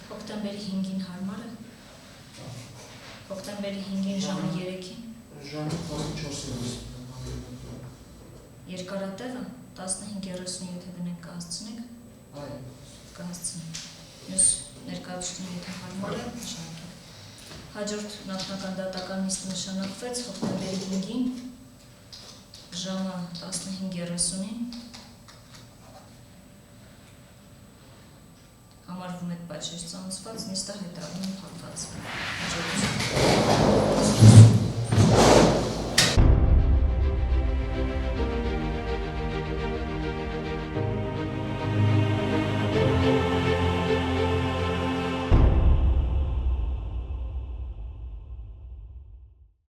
Հոկտեմբերի 5-ին հարմար է։ Հոկտեմբերի 5-ին ժամը 3-ին։ Ժամը 14-ին։ Երկարատևը 15:30 եթե դնենք կհասցնենք։ Այո։ Կհասցնենք։ Մյուս ներկայացուցիչները եթե հարմար է, նշանակենք։ Հաջորդ նախնական դատական նիստը նշանակվեց հոկտեմբերի 5-ին ժամը 15:30-ին։ Համարվում է պատժիչ ծանուցված նիստը հետը